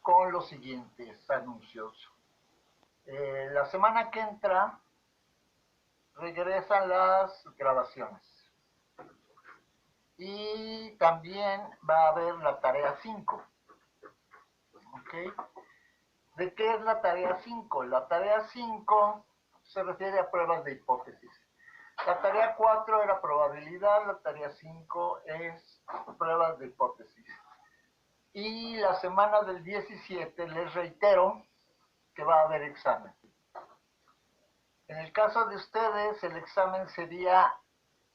con los siguientes anuncios. La semana que entra regresan las grabaciones. Y también va a haber la tarea 5. ¿Ok? ¿De qué es la tarea 5? La tarea 5 se refiere a pruebas de hipótesis. La tarea 4 era probabilidad, la tarea 5 es pruebas de hipótesis. Y la semana del 17 les reitero que va a haber examen. En el caso de ustedes, el examen sería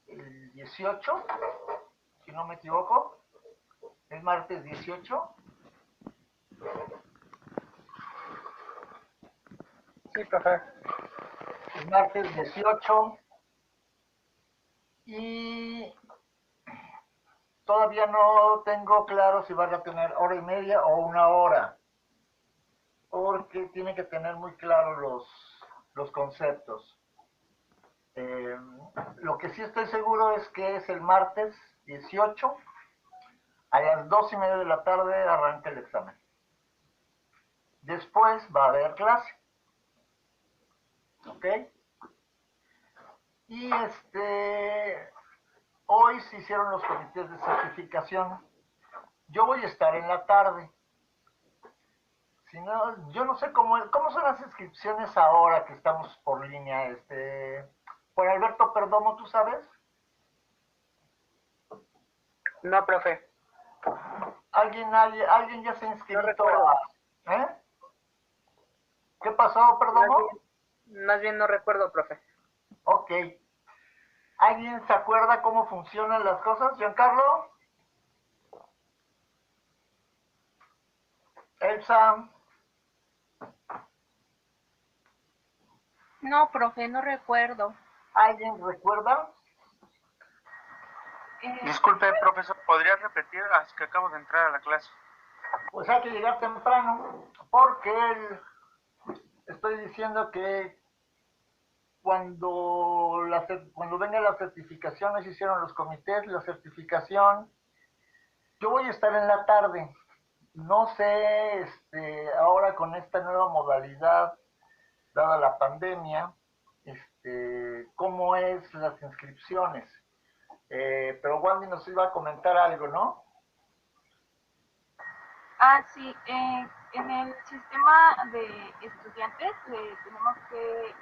el 18, si no me equivoco, el martes 18. Sí, profe. El martes 18. Y todavía no tengo claro si van a tener hora y media o una hora, porque tienen que tener muy claros los conceptos. Lo que sí estoy seguro es que es el martes 18, a las 2:30 de la tarde arranca el examen. Después va a haber clase. ¿Ok? Y hoy se hicieron los comités de certificación. Yo voy a estar en la tarde. Si no, yo no sé cómo son las inscripciones ahora que estamos por línea. Por Alberto Perdomo, ¿tú sabes? No, profe. ¿Alguien ya se ha No inscrito recuerdo. ¿Eh? ¿Qué pasó, Perdomo? Más bien no recuerdo, profe. Ok. ¿Alguien se acuerda cómo funcionan las cosas, Giancarlo? Elsa. No, profe, no recuerdo. ¿Alguien recuerda? Disculpe, profesor, ¿podría repetir? Es que acabo de entrar a la clase. Pues hay que llegar temprano, porque estoy diciendo que cuando venga la certificación, se hicieron los comités, la certificación. Yo voy a estar en la tarde. No sé, ahora con esta nueva modalidad, dada la pandemia, cómo es las inscripciones. Pero Wandy nos iba a comentar algo, ¿no? Ah, sí, en el sistema de estudiantes tenemos que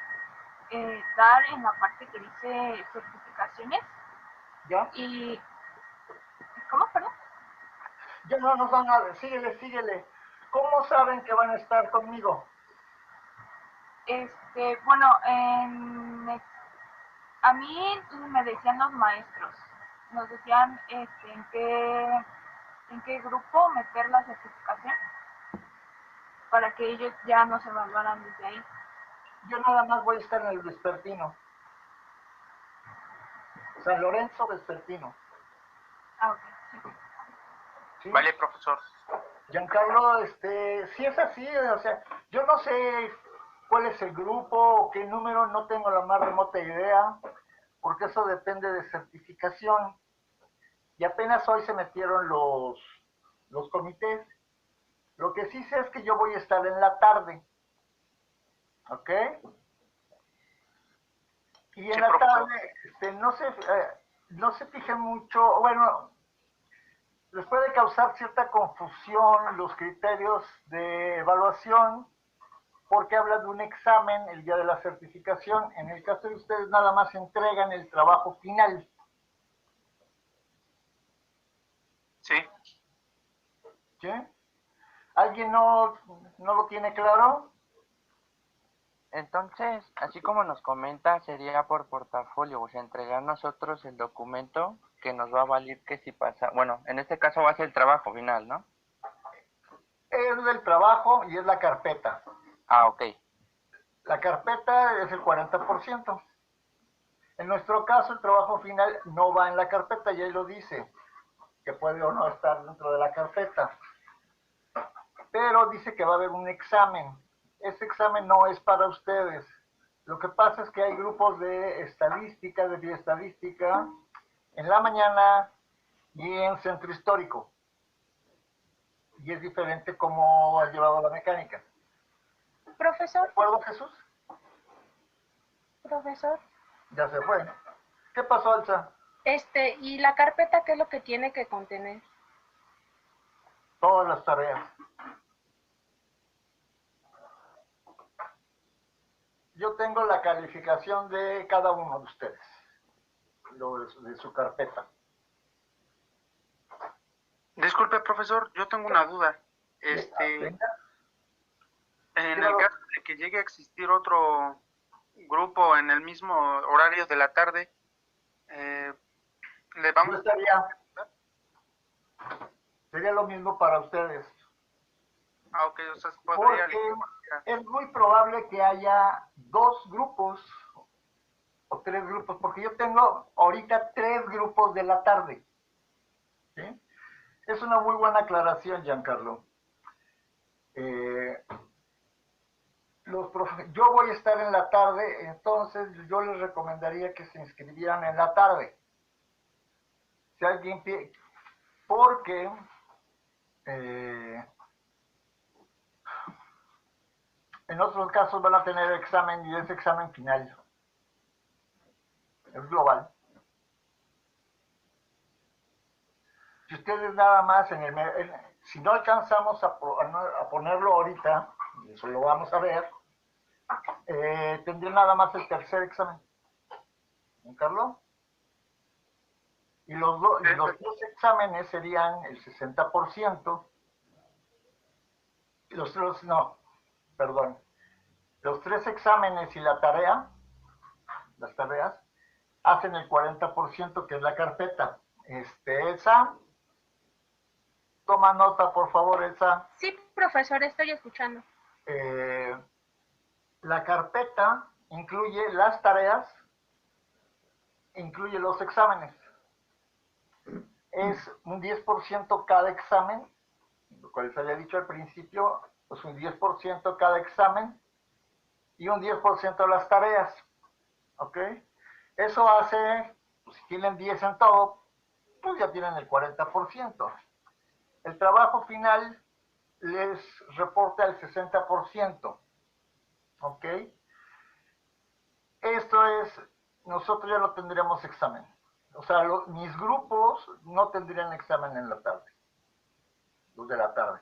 dar en la parte que dice certificaciones. ¿Ya? Y, ¿cómo, perdón? Ya no nos van a ver, síguele. ¿Cómo saben que van a estar conmigo? Bueno, a mí me decían los maestros, nos decían en qué grupo meter la certificación para que ellos ya nos evaluaran desde ahí. Yo nada más voy a estar en el vespertino. San Lorenzo vespertino. Ah, ok. ¿Sí? Vale, profesor. Giancarlo, si es así, o sea, yo no sé cuál es el grupo o qué número, no tengo la más remota idea, porque eso depende de certificación. Y apenas hoy se metieron los comités. Lo que sí sé es que yo voy a estar en la tarde. ¿Ok? Y en Sí, la profesor. tarde, no se fijen mucho, bueno, les puede causar cierta confusión los criterios de evaluación, porque habla de un examen el día de la certificación. En el caso de ustedes, nada más entregan el trabajo final. Sí. ¿Sí? ¿Alguien no lo tiene claro? Entonces, así como nos comenta, sería por portafolio, o sea, entregar nosotros el documento que nos va a valer que si pasa, bueno, en este caso va a ser el trabajo final, ¿no? Es del trabajo y es la carpeta. Ah, ok. La carpeta es el 40%. En nuestro caso, el trabajo final no va en la carpeta, y ahí lo dice, que puede o no estar dentro de la carpeta. Pero dice que va a haber un examen. Ese examen no es para ustedes. Lo que pasa es que hay grupos de estadística, de bioestadística, en la mañana y en centro histórico. y es diferente cómo has llevado la mecánica. ¿De Profesor, acuerdo, Jesús? profesor. Ya se fue. ¿Qué pasó, Elsa? ¿Y la carpeta qué es lo que tiene que contener? Todas las tareas. Yo tengo la calificación de cada uno de ustedes, de su carpeta. Disculpe, profesor, yo tengo una duda. Venga. En el caso de que llegue a existir otro grupo en el mismo horario de la tarde, le vamos Sería lo mismo para ustedes. ok, o sea, podría Porque es muy probable que haya 2 grupos o 3 grupos, porque yo tengo ahorita 3 grupos de la tarde. ¿Sí? Es una muy buena aclaración, Giancarlo. Yo voy a estar en la tarde, entonces yo les recomendaría que se inscribieran en la tarde. Si alguien pide, porque en otros casos van a tener examen y es examen final. Es global. Si ustedes nada más si no alcanzamos a ponerlo ahorita, y eso lo vamos a ver, tendría nada más el tercer examen. ¿En Carlos? Y los dos exámenes serían el 60%. Los 3 exámenes y las tareas, hacen el 40%, que es la carpeta. Elsa, toma nota, por favor, Elsa. Sí, profesor, estoy escuchando. La carpeta incluye las tareas, incluye los exámenes. Es un 10% cada examen, lo cual les había dicho al principio, pues un 10% cada examen y un 10% las tareas. ¿Ok? Eso hace, pues, si tienen 10 en todo, pues ya tienen el 40%. El trabajo final les reporta el 60%. ¿Ok? Esto es, nosotros ya no tendríamos examen. O sea, mis grupos no tendrían examen en la tarde. Los de la tarde.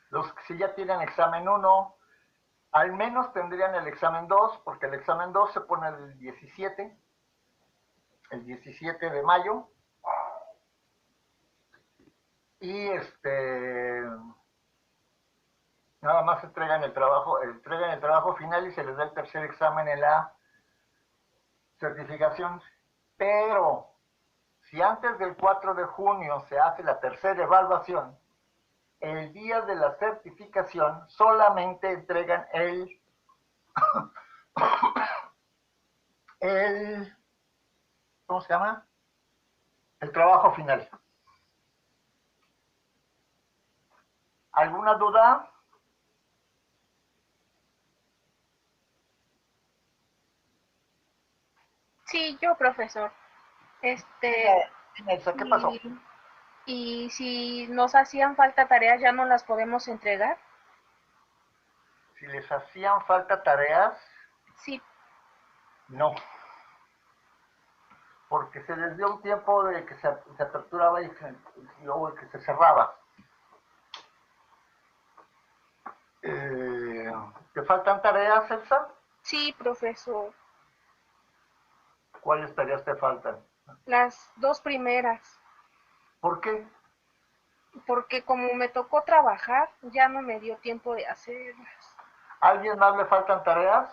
Los que sí ya tienen examen 1, al menos tendrían el examen 2, porque el examen 2 se pone el 17 de mayo. Y nada más entregan el trabajo final y se les da el tercer examen en la certificación. Pero si antes del 4 de junio se hace la tercera evaluación, el día de la certificación solamente entregan ¿cómo se llama? El trabajo final. ¿Alguna duda? Sí, yo, profesor. Elsa, ¿qué pasó? Y si nos hacían falta tareas, ¿ya no las podemos entregar? Si les hacían falta tareas, Sí, no. Porque se les dio un tiempo de que se aperturaba y luego que se cerraba. ¿Te faltan tareas, Elsa? sí, profesor. ¿Cuáles tareas te faltan? Las 2 primeras. ¿Por qué? Porque como me tocó trabajar, ya no me dio tiempo de hacerlas. ¿A alguien más le faltan tareas?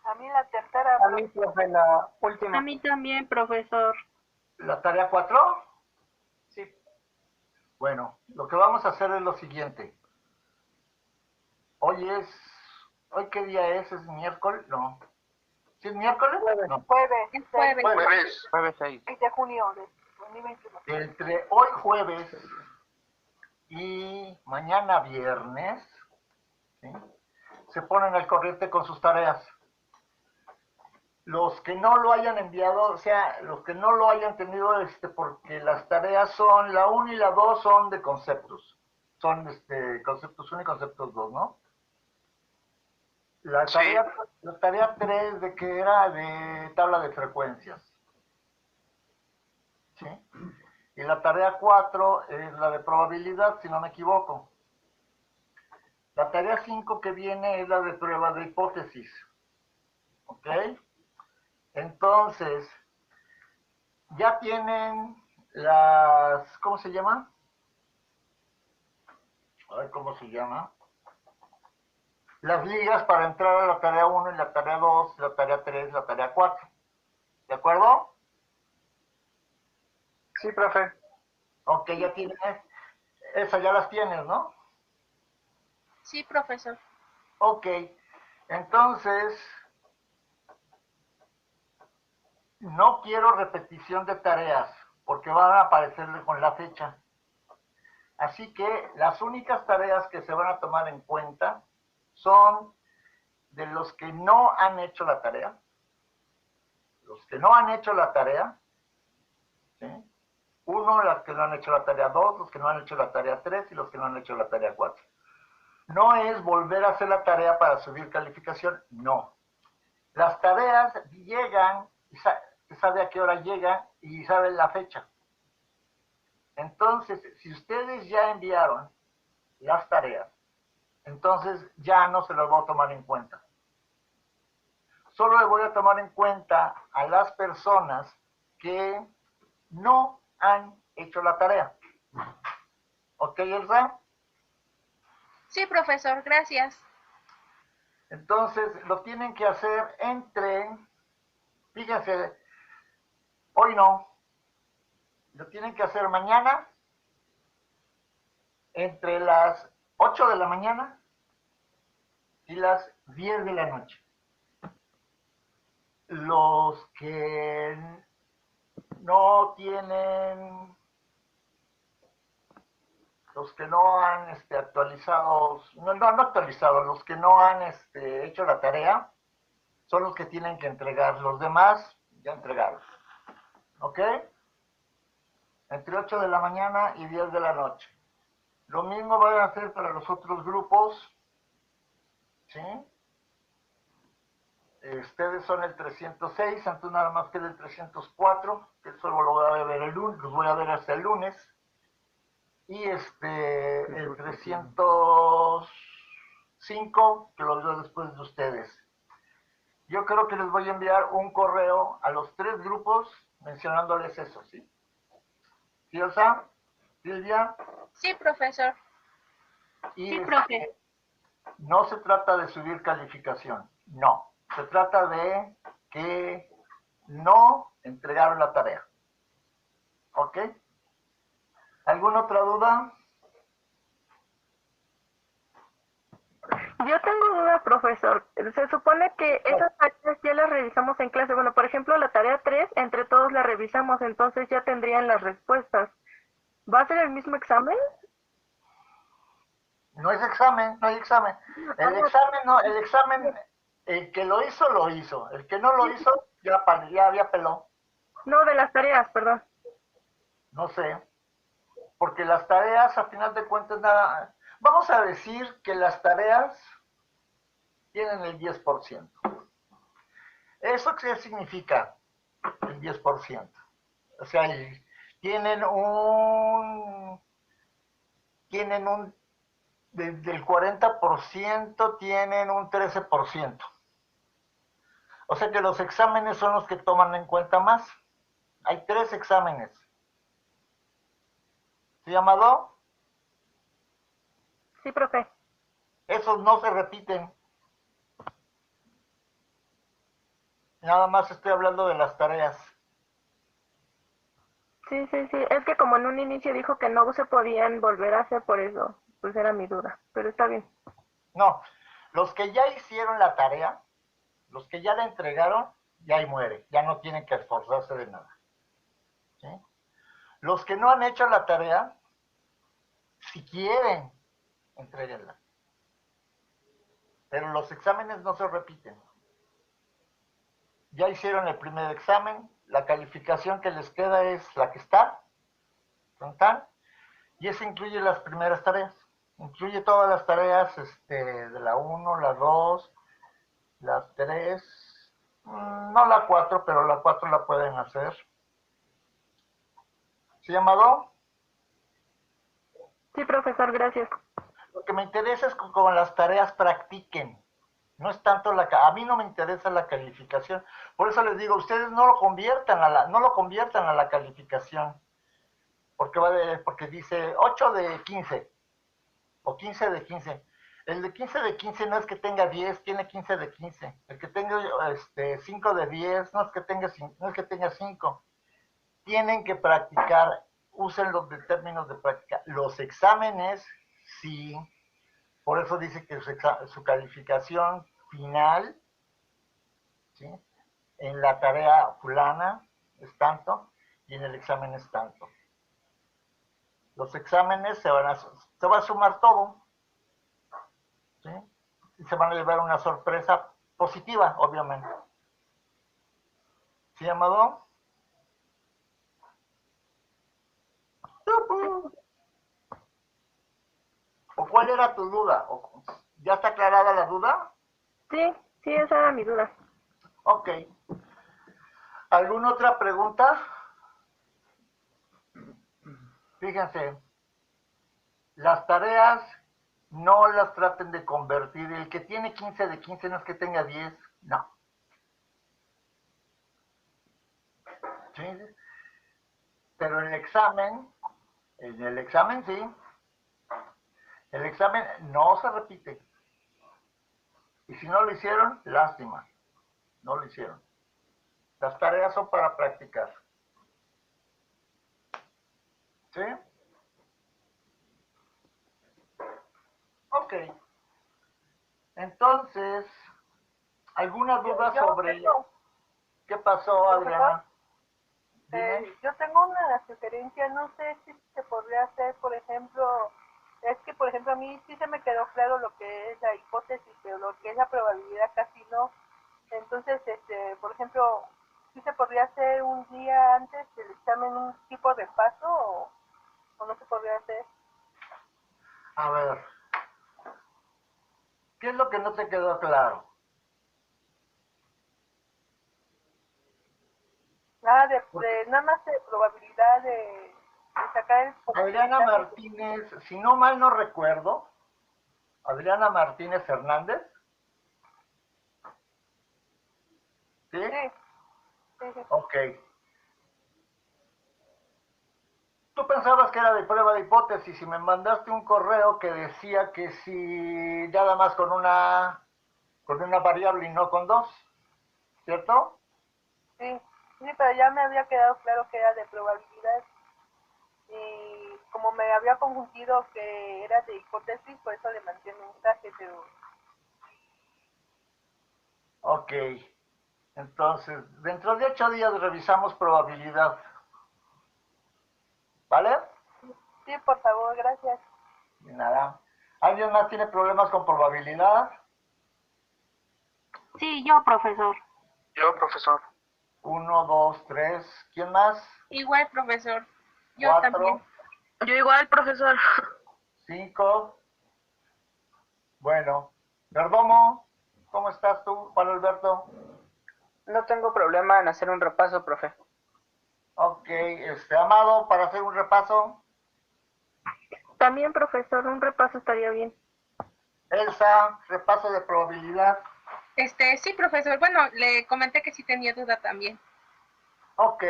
A mí la tercera. A mí, profe, la última. A mí también, profesor. ¿La tarea 4? Sí. Bueno, lo que vamos a hacer es lo siguiente. ¿Hoy qué día es? ¿Es miércoles? No. ¿Sí es miércoles? Jueves. No. Jueves. Jueves 6. 6 de junio de 2021. Entre hoy jueves y mañana viernes, ¿sí?, se ponen al corriente con sus tareas. los que no lo hayan enviado, o sea, los que no lo hayan tenido, porque las tareas son, la 1 y la 2 son de conceptos. Son conceptos 1 y conceptos 2, ¿no? La Sí. tarea, la tarea 3 de que era de tabla de frecuencias. ¿Sí? Y la tarea 4 es la de probabilidad, si no me equivoco. La tarea 5 que viene es la de prueba de hipótesis. ¿Ok? Entonces, ya tienen las, ¿cómo se llama? A ver cómo se llama. Las ligas para entrar a la tarea 1 y la tarea 2, la tarea 3, la tarea 4. ¿De acuerdo? Sí, profe. Ok, ya tienes. Esas ya las tienes, ¿no? Sí, profesor. Ok. Entonces, no quiero repetición de tareas porque van a aparecerle con la fecha. Así que las únicas tareas que se van a tomar en cuenta son de los que no han hecho la tarea. Los que no han hecho la tarea, ¿sí? Uno, los que no han hecho la tarea 2, los que no han hecho la tarea 3 y los que no han hecho la tarea 4. No es volver a hacer la tarea para subir calificación, no. Las tareas llegan, se sabe a qué hora llegan y sabe la fecha. Entonces, si ustedes ya enviaron las tareas, entonces ya no se las voy a tomar en cuenta. Solo le voy a tomar en cuenta a las personas que no han hecho la tarea. ¿Ok, Elsa? Sí, profesor, gracias. Entonces, lo tienen que hacer fíjense, hoy no, lo tienen que hacer mañana entre las 8 de la mañana y las 10 de la noche. Los que no tienen, los que no han actualizado, no actualizado, los que no han hecho la tarea, son los que tienen que entregar. Los demás ya entregaron. ¿Ok? Entre 8 de la mañana y 10 de la noche. Lo mismo van a hacer para los otros grupos. ¿Sí? Ustedes son el 306, entonces nada más queda el 304, que solo lo voy a ver el lunes, los voy a ver hasta el lunes. Y el 305, que lo veo después de ustedes. Yo creo que les voy a enviar un correo a los 3 grupos mencionándoles eso, ¿sí? ¿Sí, Elsa? Silvia. Sí, profesor. Y Sí, profe. no se trata de subir calificación, no. Se trata de que no entregaron la tarea. ¿Ok? ¿Alguna otra duda? Yo tengo duda, profesor. Se supone que esas tareas ya las revisamos en clase. Bueno, por ejemplo, la tarea 3, entre todos la revisamos, entonces ya tendrían las respuestas. ¿Va a ser el mismo examen? No es examen, no hay examen. El examen, no, el examen, el que lo hizo, lo hizo. El que no lo hizo, ya había peló. No, de las tareas, perdón. No sé. Porque las tareas, a final de cuentas, nada. Vamos a decir que las tareas tienen el 10%. ¿Eso qué significa? El 10%. O sea, tienen un del 40% tienen un 13%. O sea que los exámenes son los que toman en cuenta más. Hay 3 exámenes. ¿Sí, Amado? Sí, profe. Esos no se repiten. Nada más estoy hablando de las tareas. Sí, sí, sí. Es que como en un inicio dijo que no se podían volver a hacer, por eso, pues era mi duda. Pero está bien. No, los que ya hicieron la tarea, los que ya la entregaron, ya ahí muere. Ya no tienen que esforzarse de nada. ¿Sí? Los que no han hecho la tarea, si quieren, entreguenla. Pero los exámenes no se repiten. ya hicieron el primer examen, la calificación que les queda es la que está, y eso incluye las primeras tareas. Incluye todas las tareas de la 1, la 2, la 3, no la 4, pero la 4 la pueden hacer. ¿Sí, Amado? Sí, profesor, gracias. Lo que me interesa es que con las tareas practiquen. No es tanto a mí no me interesa la calificación. Por eso les digo, ustedes no lo conviertan a la calificación. Porque dice 8 de 15 o 15 de 15. El de 15 de 15 no es que tenga 10, tiene 15 de 15. El que tenga 5 de 10 no es que tenga 5. Tienen que practicar, usen los términos de práctica. Los exámenes, sí. Por eso dice que su calificación final, ¿sí?, en la tarea fulana es tanto y en el examen es tanto. Los exámenes se va a sumar todo, ¿sí? Y se van a llevar una sorpresa positiva, obviamente. ¿Sí, Amado? ¿O cuál era tu duda? ¿Ya está aclarada la duda? Sí, sí, esa era mi duda. Ok. ¿Alguna otra pregunta? Fíjense, las tareas no las traten de convertir. El que tiene 15 de 15 no es que tenga 10, no. ¿Sí? Pero en el examen sí. El examen no se repite. Y si no lo hicieron, lástima. No lo hicieron. Las tareas son para practicar. ¿Sí? Ok. Entonces, ¿alguna duda sobre qué pasó, Adriana? Yo tengo una sugerencia, no sé si se podría hacer, por ejemplo, es que por ejemplo a mí sí se me quedó claro lo que es la hipótesis, pero lo que es la probabilidad casi no. Entonces, por ejemplo, sí se podría hacer un día antes del examen un tipo de repaso o no se podría hacer. A ver, ¿qué es lo que no te quedó claro? Nada más de probabilidad de sacar el Adriana porcentaje. Martínez, si no mal no recuerdo, Adriana Martínez Hernández, ¿sí? Sí. Ok. Tú pensabas que era de prueba de hipótesis y me mandaste un correo que decía que si nada más con una variable y no con dos, ¿cierto? Sí, pero ya me había quedado claro que era de probabilidad y como me había confundido que era de hipótesis, por eso le mandé un mensaje, pero... Ok. Entonces, dentro de 8 días revisamos probabilidad. ¿Vale? Sí, por favor, gracias. Y nada. ¿Alguien más tiene problemas con probabilidad? Sí, yo, profesor. Yo, profesor. 1, 2, 3. ¿Quién más? Igual, profesor. Yo 4, también. Yo igual, profesor. 5. Bueno. Perdomo, ¿cómo estás tú, Juan Alberto? No tengo problema en hacer un repaso, profe. Ok, Amado, para hacer un repaso. También, profesor, un repaso estaría bien. Elsa, repaso de probabilidad. Sí, profesor. Bueno, le comenté que sí tenía duda también. Ok.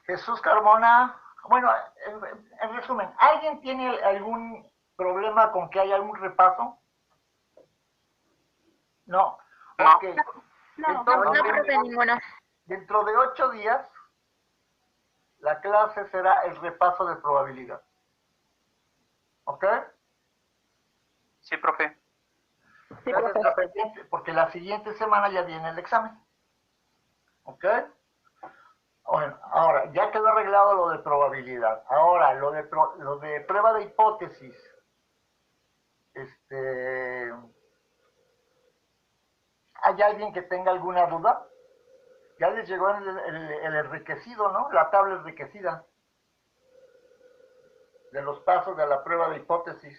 Jesús Carmona. Bueno, en resumen, ¿alguien tiene algún problema con que haya algún repaso? No. No. Ok. No, Entonces, profe, ninguna. dentro de 8 días, la clase será el repaso de probabilidad. ¿Ok? Sí, profe. Sí, Gracias, profe. porque la siguiente semana ya viene el examen. ¿Ok? Bueno, ahora, ya quedó arreglado lo de probabilidad. Ahora, lo de prueba de hipótesis. ¿Hay alguien que tenga alguna duda? Ya les llegó el enriquecido, ¿no? La tabla enriquecida de los pasos de la prueba de hipótesis.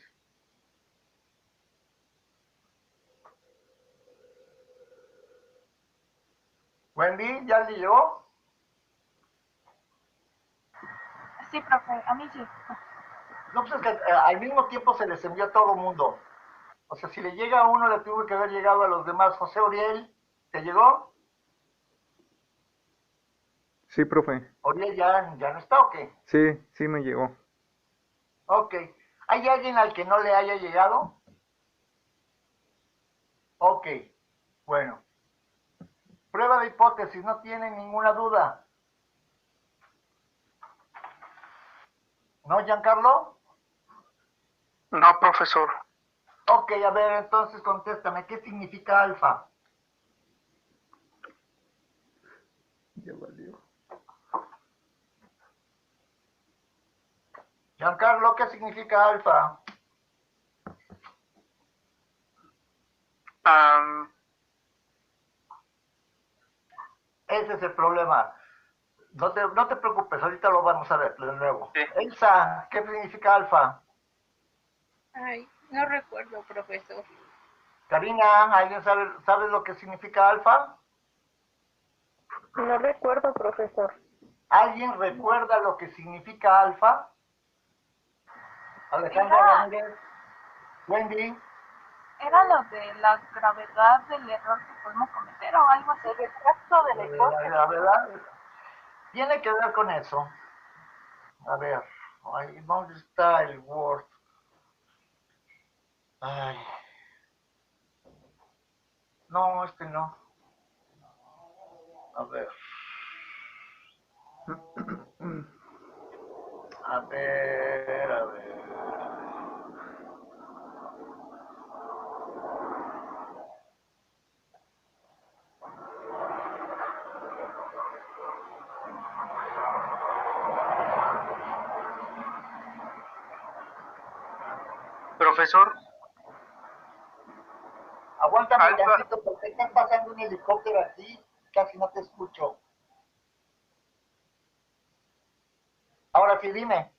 Wendy, ¿ya le llegó? Sí, profe, a mí sí. No, pues es que al mismo tiempo se les envió a todo el mundo. O sea, si le llega a uno, le tuvo que haber llegado a los demás. José Uriel, ¿te llegó? Sí, profe. Uriel ya no está, ¿o qué? Sí, sí me llegó. Ok. ¿Hay alguien al que no le haya llegado? Ok. Bueno. Prueba de hipótesis, no tienen ninguna duda. ¿No, Giancarlo? No, profesor. Ok, a ver, entonces contéstame. ¿Qué significa alfa? Ya valió. Giancarlo, ¿qué significa alfa? Ese es el problema. No te preocupes, ahorita lo vamos a ver de nuevo. Sí. Elsa, ¿qué significa alfa? Ay, no recuerdo, profesor. Karina, ¿alguien sabe lo que significa alfa? No recuerdo, profesor. ¿Alguien recuerda lo que significa alfa? Alejandra Era, Ramírez, Wendy, era lo de la gravedad del error que podemos cometer o algo así. El retraso de la hipótesis. la verdad, tiene que ver con eso. A ver, ¿dónde está el Word? Ay. No, este no. A ver. A ver, a ver. Profesor, Aguántame alfa, tantito porque están pasando un helicóptero aquí. Casi no te escucho. Ahora sí, dime.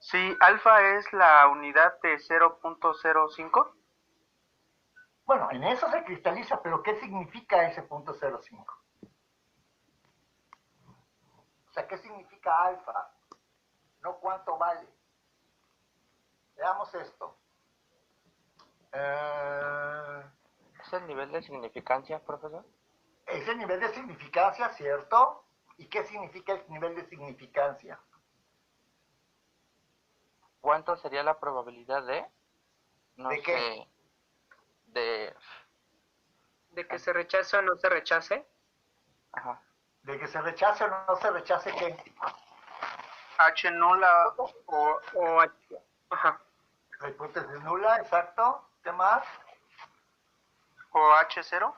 sí, alfa es la unidad de 0.05. Bueno, en eso se cristaliza, pero ¿qué significa ese punto 05? O sea, ¿qué significa alfa? No cuánto vale. Veamos esto. ¿Es el nivel de significancia, profesor? Es el nivel de significancia, ¿cierto? ¿Y qué significa el nivel de significancia? ¿Cuánto sería la probabilidad de? No ¿De qué? sé. De que se rechace o no se rechace. Ajá. ¿De que se rechace o no se rechace qué? H nula O ajá. La hipótesis nula, exacto. ¿Qué más? o H0.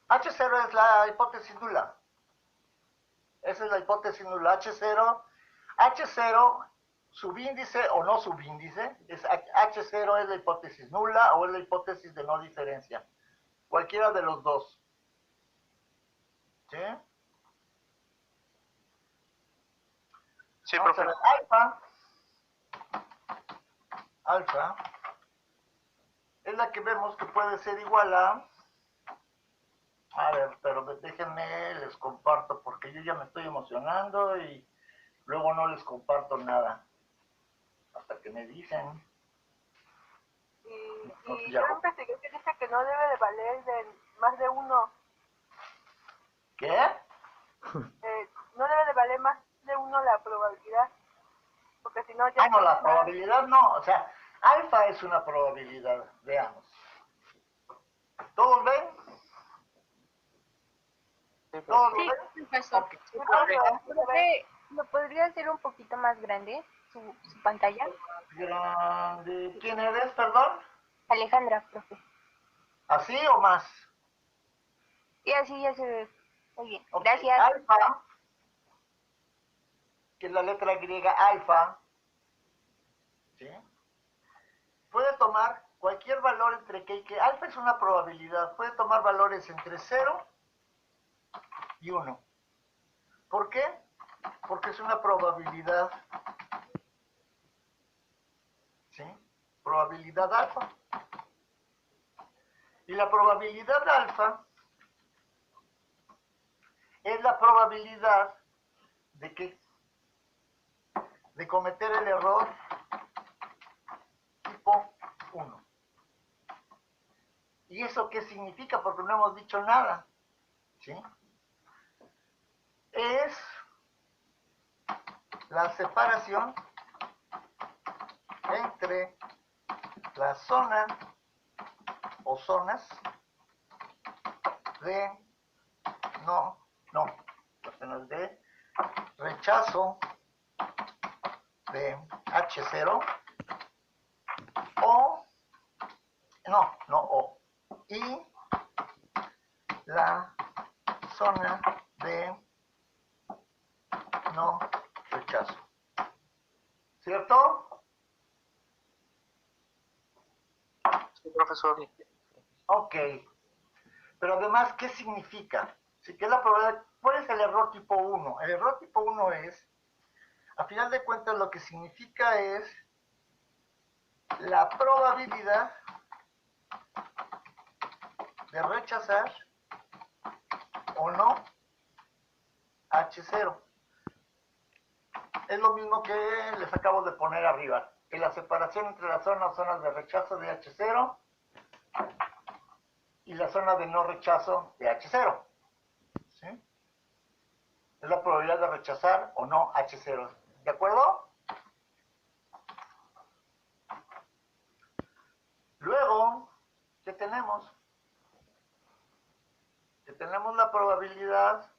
H0 es la hipótesis nula. Esa es la hipótesis nula. H0, H0, subíndice o no subíndice, H0 es la hipótesis nula o es la hipótesis de no diferencia. Cualquiera de los dos. ¿Sí? Sí, Vamos profe. a ver, alfa es la que vemos que puede ser igual a ver, pero déjenme, les comparto, porque yo ya me estoy emocionando y luego no les comparto nada. Hasta que me dicen. Y yo investigué que dice que no debe de valer de más de uno. ¿Qué? No debe de valer más de uno la probabilidad. Porque si no ya... No, la probabilidad no. O sea, alfa es una probabilidad. Veamos. ¿Todos ven? Sí, ¿Todos Sí, lo ven? profesor. Ok. Profe, ¿lo podría hacer un poquito más grande su pantalla? Grande. ¿Quién eres, perdón? Alejandra, profe. ¿Así o más? Y así ya se ve. Muy bien, Ok, gracias. alfa, que es la letra griega alfa, ¿sí? Puede tomar cualquier valor entre que alfa es una probabilidad, puede tomar valores entre 0 y 1. ¿Por qué? Porque es una probabilidad, ¿sí? Probabilidad alfa. Y la probabilidad alfa es la probabilidad de cometer el error tipo 1. ¿Y eso qué significa? Porque no hemos dicho nada, ¿sí? Es la separación entre la zona o zonas de de rechazo de H0 o y la zona de no rechazo. ¿Cierto? Sí, profesor. Ok. Pero además, ¿qué significa? ¿Sí? ¿Qué es la probabilidad? ¿Cuál es el error tipo 1? El error tipo 1 es, a final de cuentas, lo que significa es la probabilidad de rechazar o no H0. Es lo mismo que les acabo de poner arriba, que la separación entre las zonas de rechazo de H0 y la zona de no rechazo de H0. ¿Sí? Es la probabilidad de rechazar o no H0. ¿De acuerdo? Luego, ¿qué tenemos? Que tenemos la probabilidad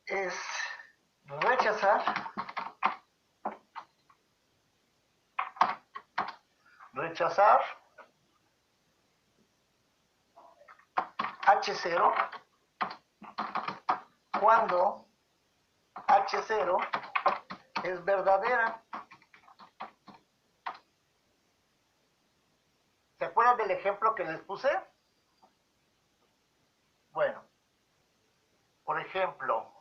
es rechazar H0 cuando H0 es verdadera. ¿Se acuerdan del ejemplo que les puse? Bueno, por ejemplo,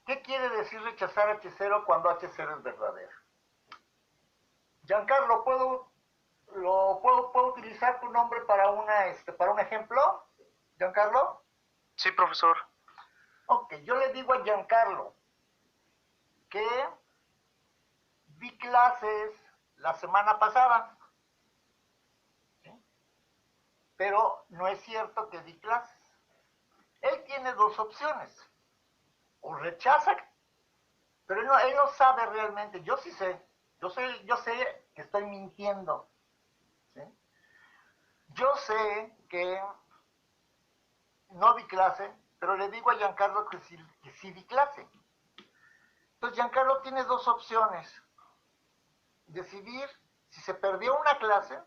¿qué quiere decir rechazar H0 cuando H0 es verdadera? Giancarlo, ¿puedo utilizar tu nombre para un ejemplo? ¿Giancarlo? Sí, profesor. Ok, yo le digo a Giancarlo que di clases la semana pasada. ¿Sí? Pero no es cierto que di clases. Él tiene dos opciones. O rechaza, pero él no sabe realmente. Yo sí sé. Yo sé que estoy mintiendo. ¿Sí? Yo sé que no di clase, pero le digo a Giancarlo que sí di clase. Entonces Giancarlo tiene dos opciones. Decidir si se perdió una clase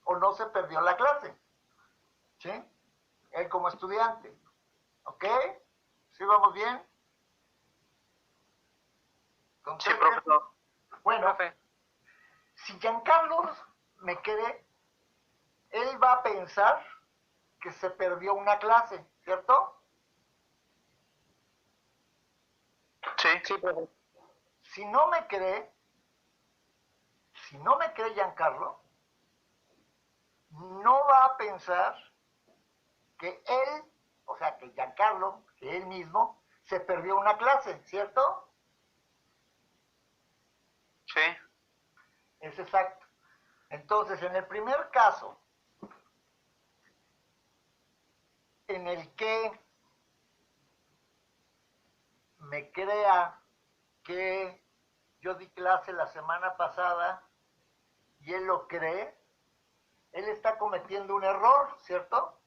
o no se perdió la clase. ¿Sí? Él como estudiante. ¿Ok? ¿Sí vamos bien? Sí, profesor. Bueno, si Giancarlo me cree, él va a pensar que se perdió una clase, ¿cierto? Sí, profesor. Si no me cree Giancarlo, no va a pensar que él, o sea, que Giancarlo, que él mismo, se perdió una clase, ¿cierto? Sí. Es exacto. Entonces, en el primer caso, en el que me crea que yo di clase la semana pasada y él lo cree, él está cometiendo un error, ¿cierto?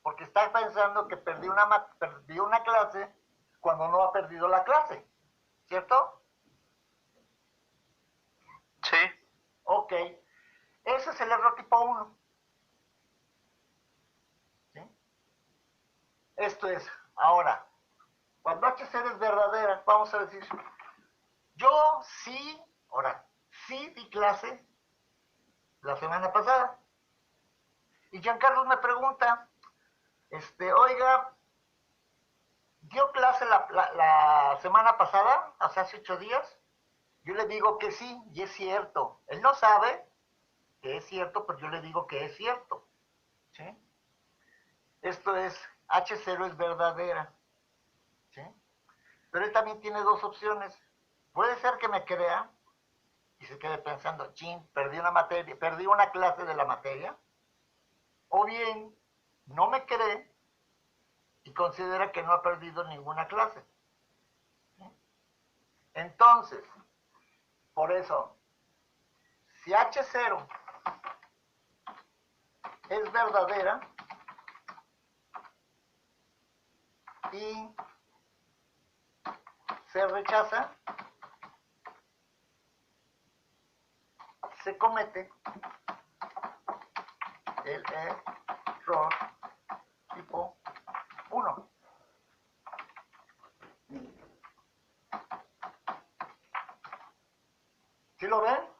Porque está pensando que perdió una clase cuando no ha perdido la clase, ¿cierto? Sí. Ok, ese es el error tipo 1. ¿Sí? Esto es, ahora, cuando H0 es verdadera, vamos a decir, yo sí di clase la semana pasada. Y Giancarlo me pregunta, oiga, ¿dio clase la semana pasada, hace 8 días? Yo le digo que sí, y es cierto. Él no sabe que es cierto, pero yo le digo que es cierto. ¿Sí? Esto es, H0 es verdadera. ¿Sí? Pero él también tiene dos opciones. Puede ser que me crea y se quede pensando, chin, perdí una clase de la materia. O bien, no me cree y considera que no ha perdido ninguna clase. ¿Sí? Entonces, por eso, si H0 es verdadera y se rechaza, se comete el error tipo 1. ¿Sí lo ven?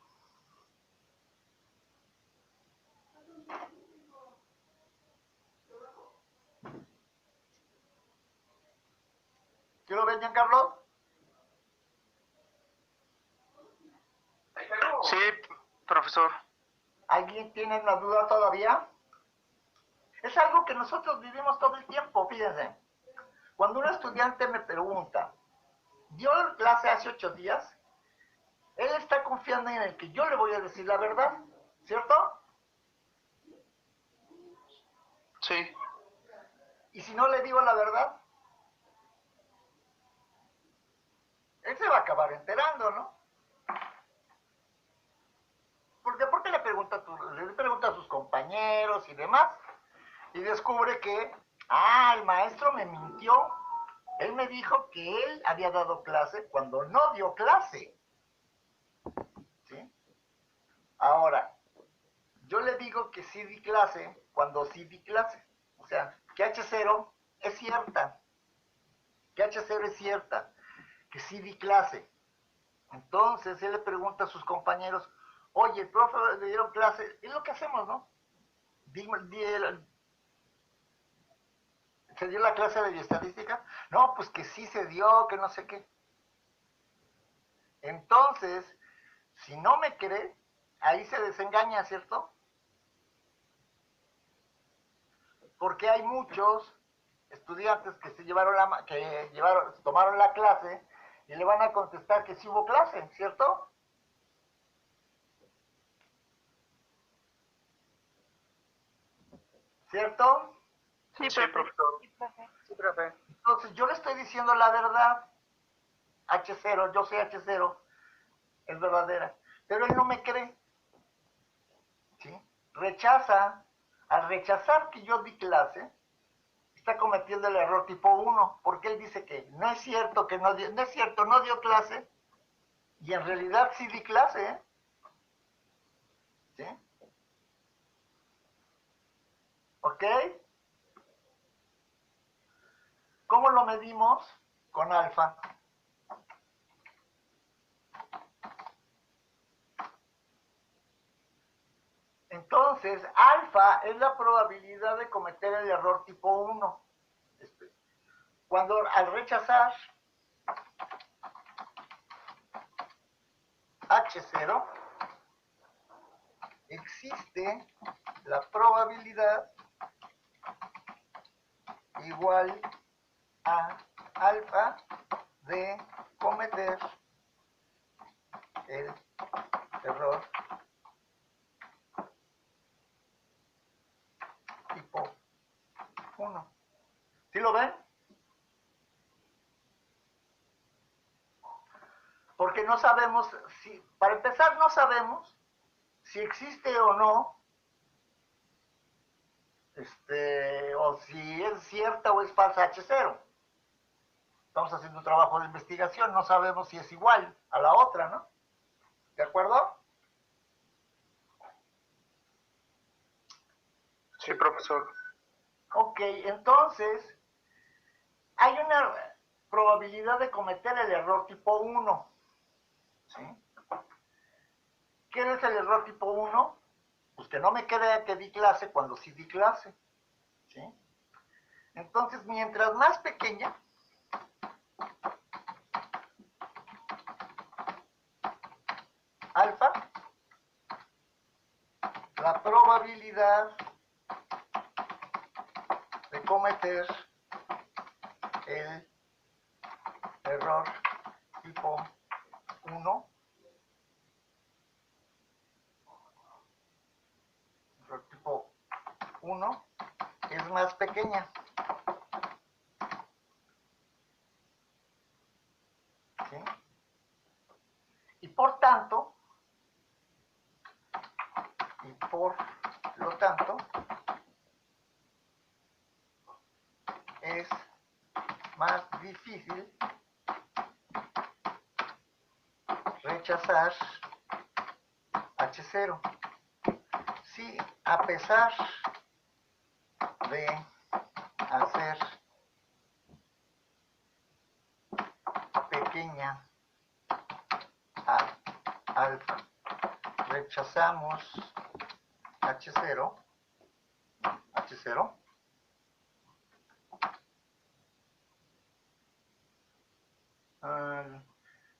¿Sí lo ven, Giancarlo? Sí, profesor. ¿Alguien tiene una duda todavía? Es algo que nosotros vivimos todo el tiempo, fíjense. Cuando un estudiante me pregunta, ¿dio clase hace 8 días? Él está confiando en el que yo le voy a decir la verdad, ¿cierto? Sí. Y si no le digo la verdad, él se va a acabar enterando, ¿no? Porque le pregunta a sus compañeros y demás, y descubre que, el maestro me mintió. Él me dijo que él había dado clase cuando no dio clase. ¿Sí? Ahora, yo le digo que sí di clase cuando sí di clase. O sea, que H0 es cierta. Que H0 es cierta. Que sí di clase. Entonces él le pregunta a sus compañeros, oye, el profe le dieron clase. Es lo que hacemos, ¿no? ¿Se dio la clase de bioestadística? No, pues que sí se dio, que no sé qué. Entonces, si no me cree, ahí se desengaña, ¿cierto? Porque hay muchos estudiantes que tomaron la clase y le van a contestar que sí hubo clase, ¿cierto? ¿Cierto? Sí, Sí, profe. profesor. Sí, profe. Entonces yo le estoy diciendo la verdad. H0, yo soy H0, es verdadera. Pero él no me cree. ¿Sí? Rechaza. Al rechazar que yo di clase, está cometiendo el error tipo 1, porque él dice que no es cierto, no es cierto, no dio clase, y en realidad sí di clase, ¿eh? ¿Sí? ¿Ok? ¿Cómo lo medimos? Con alfa. Entonces, alfa es la probabilidad de cometer el error tipo 1. Cuando al rechazar H0, existe la probabilidad igual a alfa de cometer el error tipo 1. ¿Sí lo ven? Porque no sabemos para empezar, no sabemos si existe o no, o si es cierta o es falsa H0. Estamos haciendo un trabajo de investigación, no sabemos si es igual a la otra, ¿no? ¿De acuerdo? Sí, profesor. Ok, entonces, hay una probabilidad de cometer el error tipo 1. ¿Sí? ¿Qué es el error tipo 1? Pues que no me crea que di clase cuando sí di clase, ¿sí? Entonces, mientras más pequeña, alfa, la probabilidad de cometer el error tipo 1, error tipo 1 es más pequeña. ¿Sí? Y por lo tanto, es más difícil rechazar H0. Si a pesar de hacer pequeña a alfa, rechazamos H0,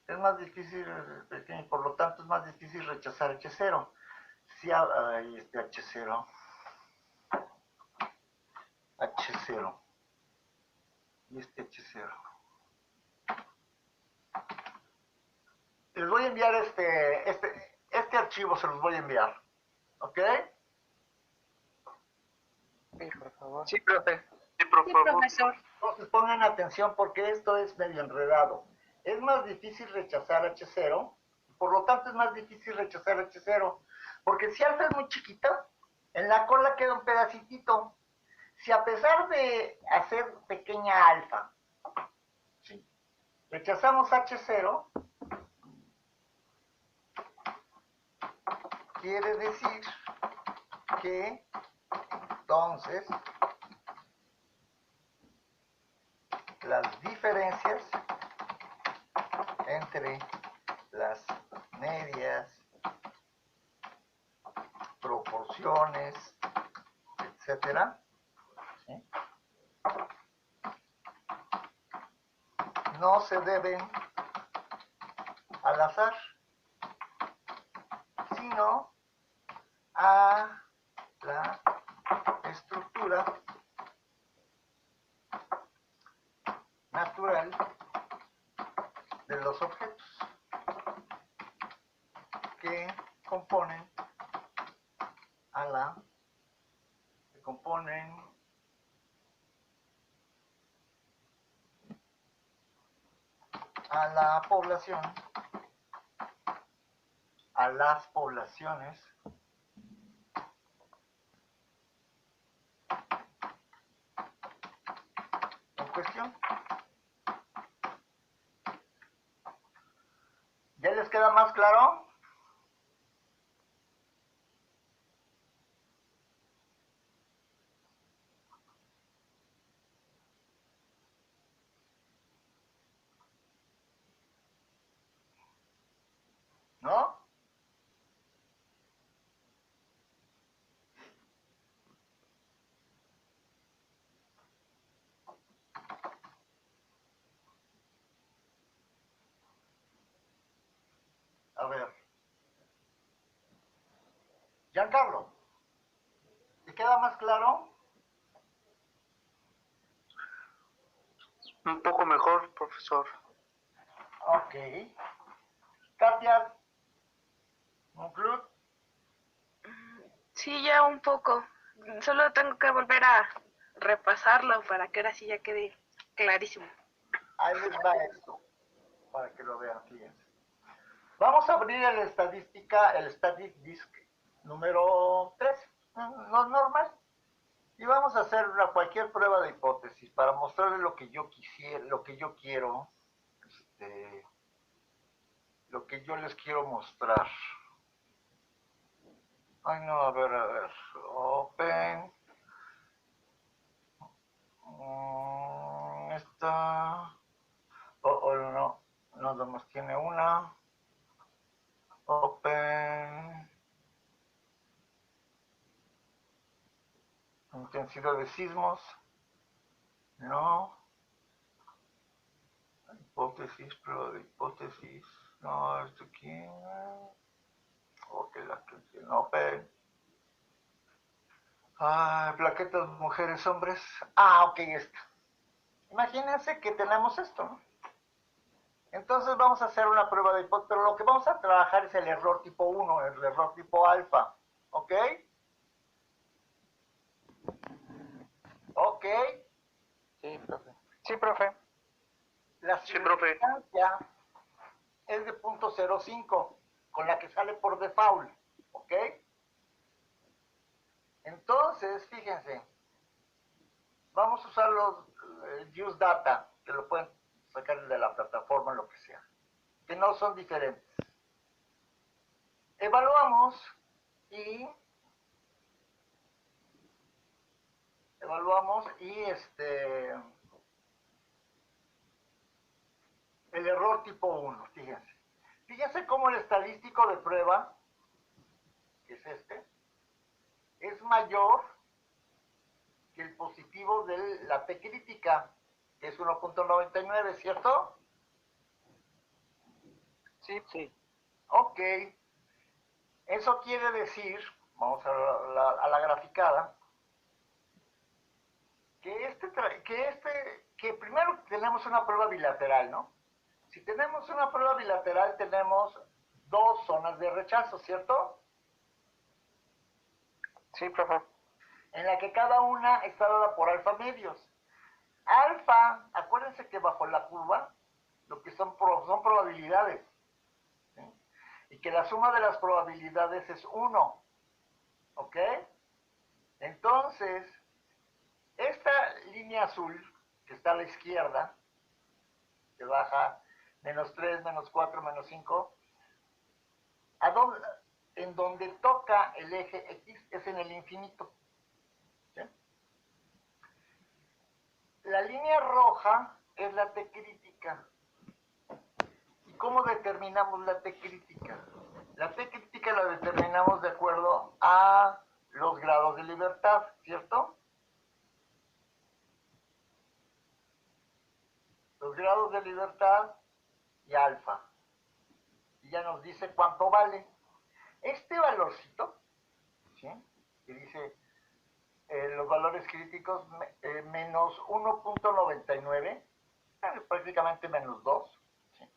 es más difícil, pequeño, y por lo tanto es más difícil rechazar H0. Si H0, y este H0. Les voy a enviar este archivo, se los voy a enviar. ¿Ok? Sí, por favor. Sí, profe. Sí, por Sí, favor. profesor. Entonces pongan atención porque esto es medio enredado. Es más difícil rechazar H0, por lo tanto es más difícil rechazar H0, porque si alfa es muy chiquita, en la cola queda un pedacitito. Si a pesar de hacer pequeña alfa, ¿sí?, rechazamos H0, quiere decir que entonces las diferencias entre las medias, proporciones, etcétera, ¿sí?, no se deben al azar, sino a la estructura natural de los objetos que componen a la población, a las poblaciones en cuestión. ¿Ya les queda más claro? ¿No? A ver. Giancarlo, ¿te queda más claro? Un poco mejor, profesor. Ok. Katia, conclude. Sí, ya un poco. Solo tengo que volver a repasarlo para que ahora sí ya quede clarísimo. Ahí les va esto, para que lo vean, fíjense. Vamos a abrir el static disk número 3, no normal, y vamos a hacer cualquier prueba de hipótesis para mostrarles lo que yo quisiera, lo que yo quiero, lo que yo les quiero mostrar. Ay, no, a ver, open. Esta, no, nada más tiene una. Open. intensidad de sismos. No. Hipótesis, prueba de hipótesis. No, esto aquí. Ok, la que no, pero. Plaquetas mujeres, hombres. Ok, esto. Imagínense que tenemos esto, ¿no? Entonces vamos a hacer una prueba de hipótesis, pero lo que vamos a trabajar es el error tipo 1, el error tipo alfa. ¿Ok? ¿Ok? Sí, profe. Sí, profe. La Sí, profe. circunstancia es de 0.05, con la que sale por default. ¿Ok? Entonces, fíjense, vamos a usar los use data, que lo pueden sacar de la plataforma, lo que sea, que no son diferentes. Evaluamos y el error tipo 1, fíjense. Fíjense cómo el estadístico de prueba, que es este, es mayor que el positivo de la P crítica, que es 1.99, ¿cierto? Sí. Sí. Ok. Eso quiere decir, vamos a la graficada, que primero tenemos una prueba bilateral, ¿no? Si tenemos una prueba bilateral, tenemos dos zonas de rechazo, ¿cierto? Sí, profe. En la que cada una está dada por alfa medios. Alfa, acuérdense que bajo la curva, lo que son probabilidades, ¿sí? Y que la suma de las probabilidades es 1, ¿ok? Entonces, esta línea azul, que está a la izquierda, que baja -3, -4, -5, en donde toca el eje X es en el infinito. ¿Sí? La línea roja es la T crítica. ¿Y cómo determinamos la T crítica? La T crítica la determinamos de acuerdo a los grados de libertad, ¿cierto? Los grados de libertad y alfa. Y ya nos dice cuánto vale. Este valorcito, ¿sí? Que dice los valores críticos menos 1.99, prácticamente -2. ¿Sí?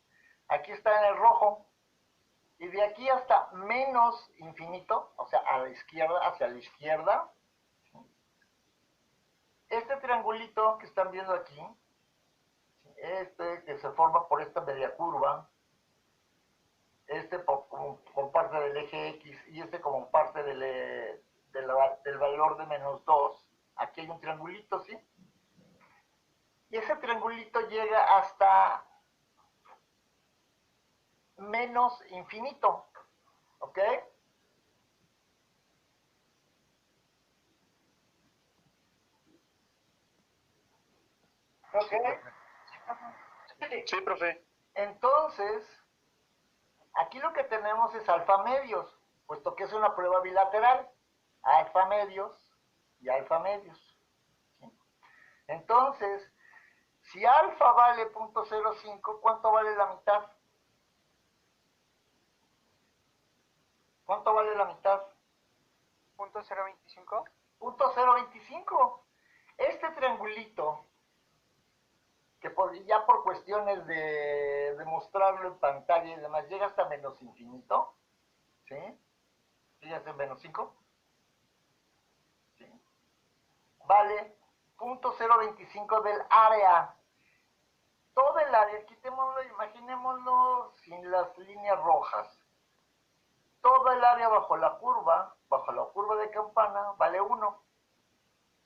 Aquí está en el rojo. Y de aquí hasta menos infinito, o sea, a la izquierda, hacia la izquierda, ¿sí? Este triangulito que están viendo aquí, ¿sí? Este que se forma por esta media curva, este como parte del eje X y este como parte del valor de -2. Aquí hay un triangulito, ¿sí? Y ese triangulito llega hasta menos infinito, ¿ok? ¿Ok? Sí, profe. Entonces, aquí lo que tenemos es alfa medios, puesto que es una prueba bilateral, alfa medios y alfa medios. ¿Sí? Entonces, si alfa vale 0.05, ¿cuánto vale la mitad? ¿Cuánto vale la mitad? .025. 0.025. Este triangulito, que ya por cuestiones de demostrarlo en pantalla y demás, llega hasta menos infinito, ¿sí? Fíjense, menos 5, ¿sí? Vale 0.025 del área. Todo el área, quitémoslo, imaginémoslo sin las líneas rojas. Todo el área bajo la curva de campana, vale 1.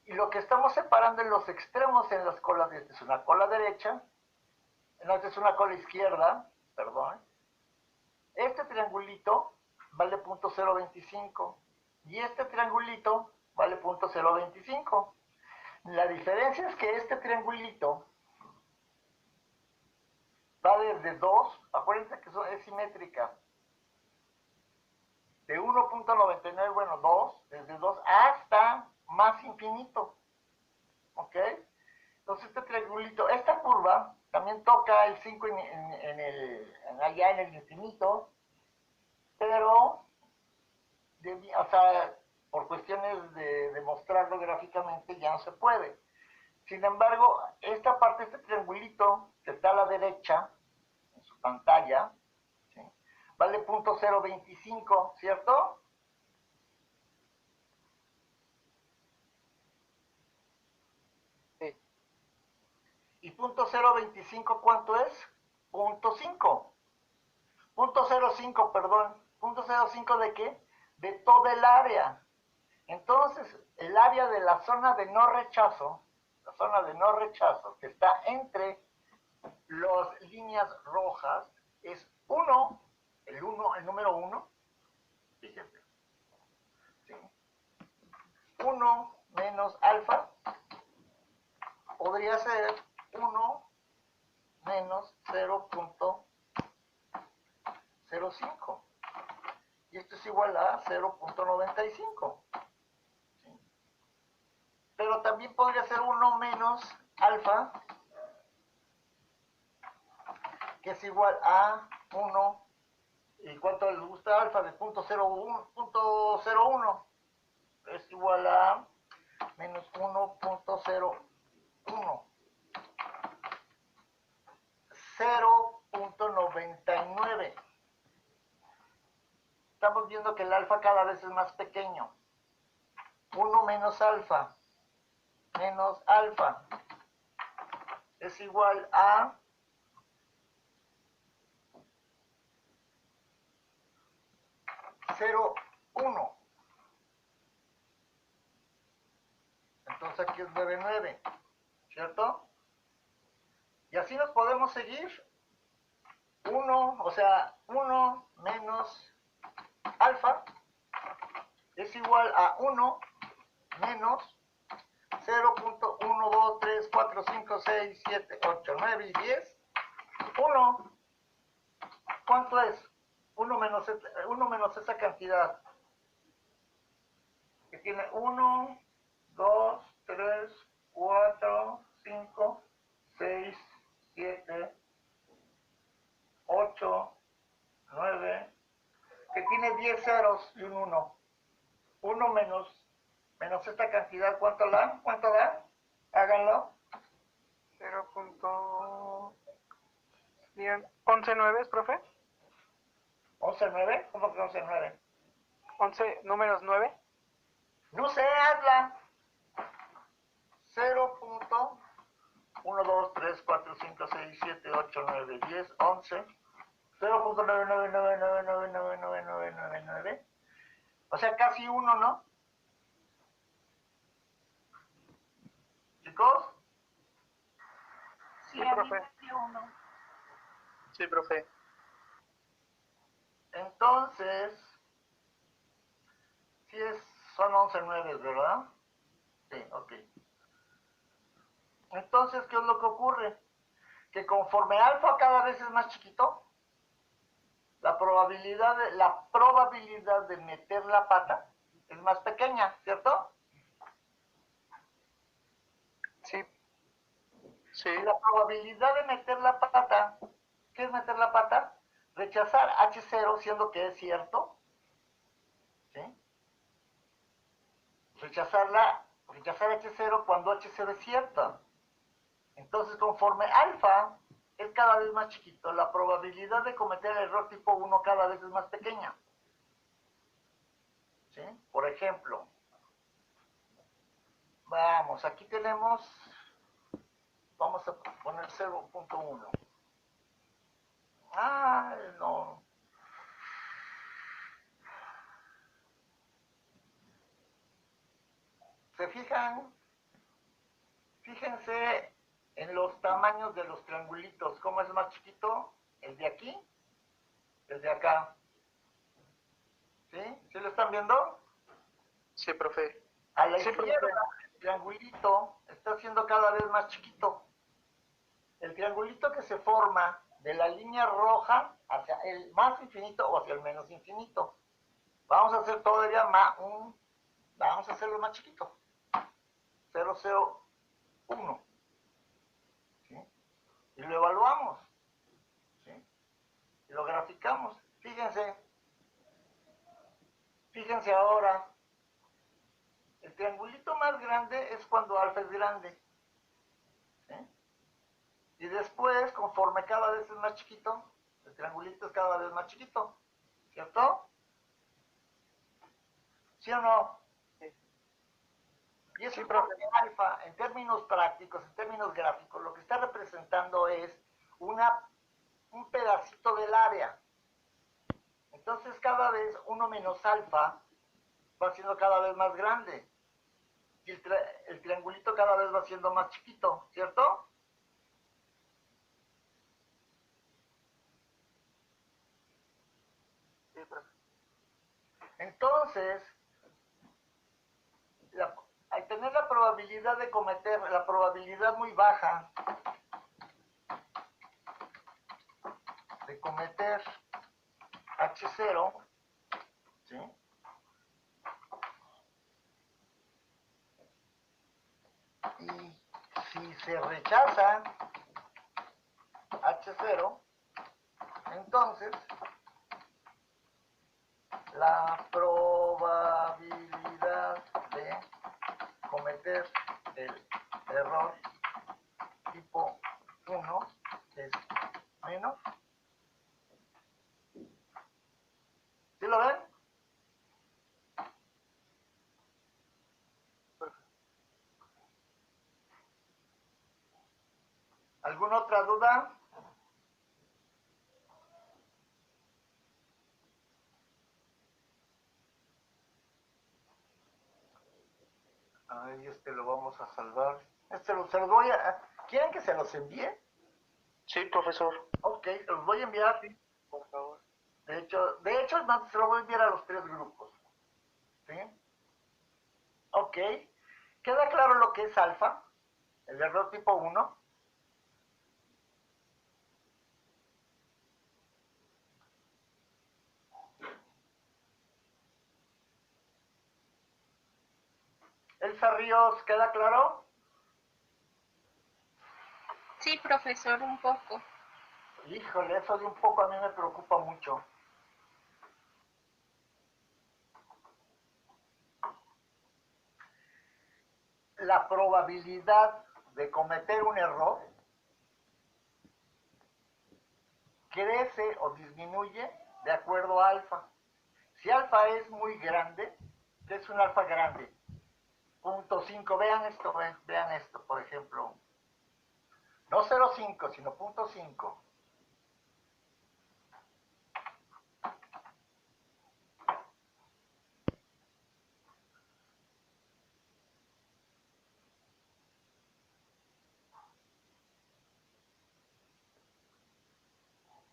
Y lo que estamos separando en los extremos, en las colas, esta es una cola derecha, no, esta es una cola izquierda, perdón. Este triangulito vale 0.025 y este triangulito vale 0.025. La diferencia es que este triangulito va desde 2, acuérdense que es simétrica, de 1.99, bueno, 2, desde 2 hasta más infinito. ¿ok? Entonces este triangulito, esta curva también toca el 5 allá en el infinito, pero, o sea, por cuestiones de demostrarlo gráficamente ya no se puede. Sin embargo, esta parte, este triangulito que está a la derecha, en su pantalla, ¿sí? Vale .025, ¿cierto? Sí. ¿Y .025 cuánto es? .5. .05, perdón. .05 ¿de qué? De toda el área. Entonces, el área de la zona de no rechazo, que está entre las líneas rojas, es 1, el número 1, fíjense, ¿sí? 1 menos alfa podría ser 1 menos 0.05. Y esto es igual a 0.95. ¿Sí? Pero también podría ser 1 menos alfa, que es igual a 1. ¿Y cuánto les gusta alfa? De .01. Es igual a menos 1.01. 0.99. Estamos viendo que el alfa cada vez es más pequeño. 1 menos alfa es igual a 0.1. Entonces aquí es 9.9, ¿cierto? Y así nos podemos seguir. 1, o sea, 1 menos alfa es igual a 1 menos 0.1, 2, 3, 4, 5, 6, 7, 8, 9 y 10. 1. ¿Cuánto es? 1 menos esa cantidad. Que tiene 1, 2, 3, 4, 5, 6, 7, 8, 9, que tiene 10 ceros y un 1. 1 menos esta cantidad, ¿cuánto da? Háganlo. 11 profe. 11.9, ¿cómo que 11.9? 11 números 9. No sé, hazla. 0.1, 2, 3, 4, 5, 6, 7, 8, 9, 10, 11. 0.999999999. O sea, casi 1, ¿no? ¿Chicos? Sí, a mí me dio 1. Sí, profe. Entonces, son 11.9, ¿verdad? Sí, ok. Entonces, ¿qué es lo que ocurre? Que conforme alfa cada vez es más chiquito, la probabilidad de meter la pata es más pequeña, ¿cierto? Sí. Sí. Y la probabilidad de meter la pata, ¿qué es meter la pata? Rechazar H0 siendo que es cierto, ¿sí? Rechazar H0 cuando H0 es cierta. Entonces, conforme alfa es cada vez más chiquito, la probabilidad de cometer el error tipo 1 cada vez es más pequeña. ¿Sí? Por ejemplo, vamos, aquí vamos a poner 0.1. Ah, no. ¿Se fijan? Fíjense en los tamaños de los triangulitos. ¿Cómo es más chiquito? El de aquí, el de acá. ¿Sí? ¿Sí lo están viendo? Sí, profe. A la Sí, izquierda, profe. el triangulito está siendo cada vez más chiquito. El triangulito que se forma de la línea roja hacia el más infinito o hacia el menos infinito. Vamos a hacer todavía vamos a hacerlo más chiquito. 0, 0, 1. ¿Sí? Y lo evaluamos. ¿Sí? Y lo graficamos. Fíjense ahora, el triangulito más grande es cuando alfa es grande. ¿Sí? Y después, conforme cada vez es más chiquito, el triangulito es cada vez más chiquito. ¿Cierto? ¿Sí o no? Sí. Y eso Sí, es profe. porque alfa, en términos prácticos, en términos gráficos, lo que está representando es un pedacito del área. Entonces cada vez 1 menos alfa va siendo cada vez más grande. Y el triangulito cada vez va siendo más chiquito, ¿cierto? Sí, profe. Entonces, al tener la probabilidad de cometer, la probabilidad muy baja de cometer H0, ¿sí? Y si se rechaza H0, entonces la probabilidad de cometer el error tipo 1 es menos. ¿Sí lo ven? ¿Alguna otra duda? Ay, lo vamos a salvar. Se los voy a... ¿Quieren que se los envíe? Sí, profesor. Ok, se los voy a enviar. Por favor. De hecho, se lo voy a enviar a los 3 grupos. ¿Sí? Ok. ¿Queda claro lo que es alfa? El error tipo 1. Elsa Ríos, ¿queda claro? Sí, profesor, un poco. Híjole, eso de un poco a mí me preocupa mucho. La probabilidad de cometer un error crece o disminuye de acuerdo a alfa. Si alfa es muy grande, ¿qué es un alfa grande? 0.5, vean esto, por ejemplo. No 0.5, sino 0.5.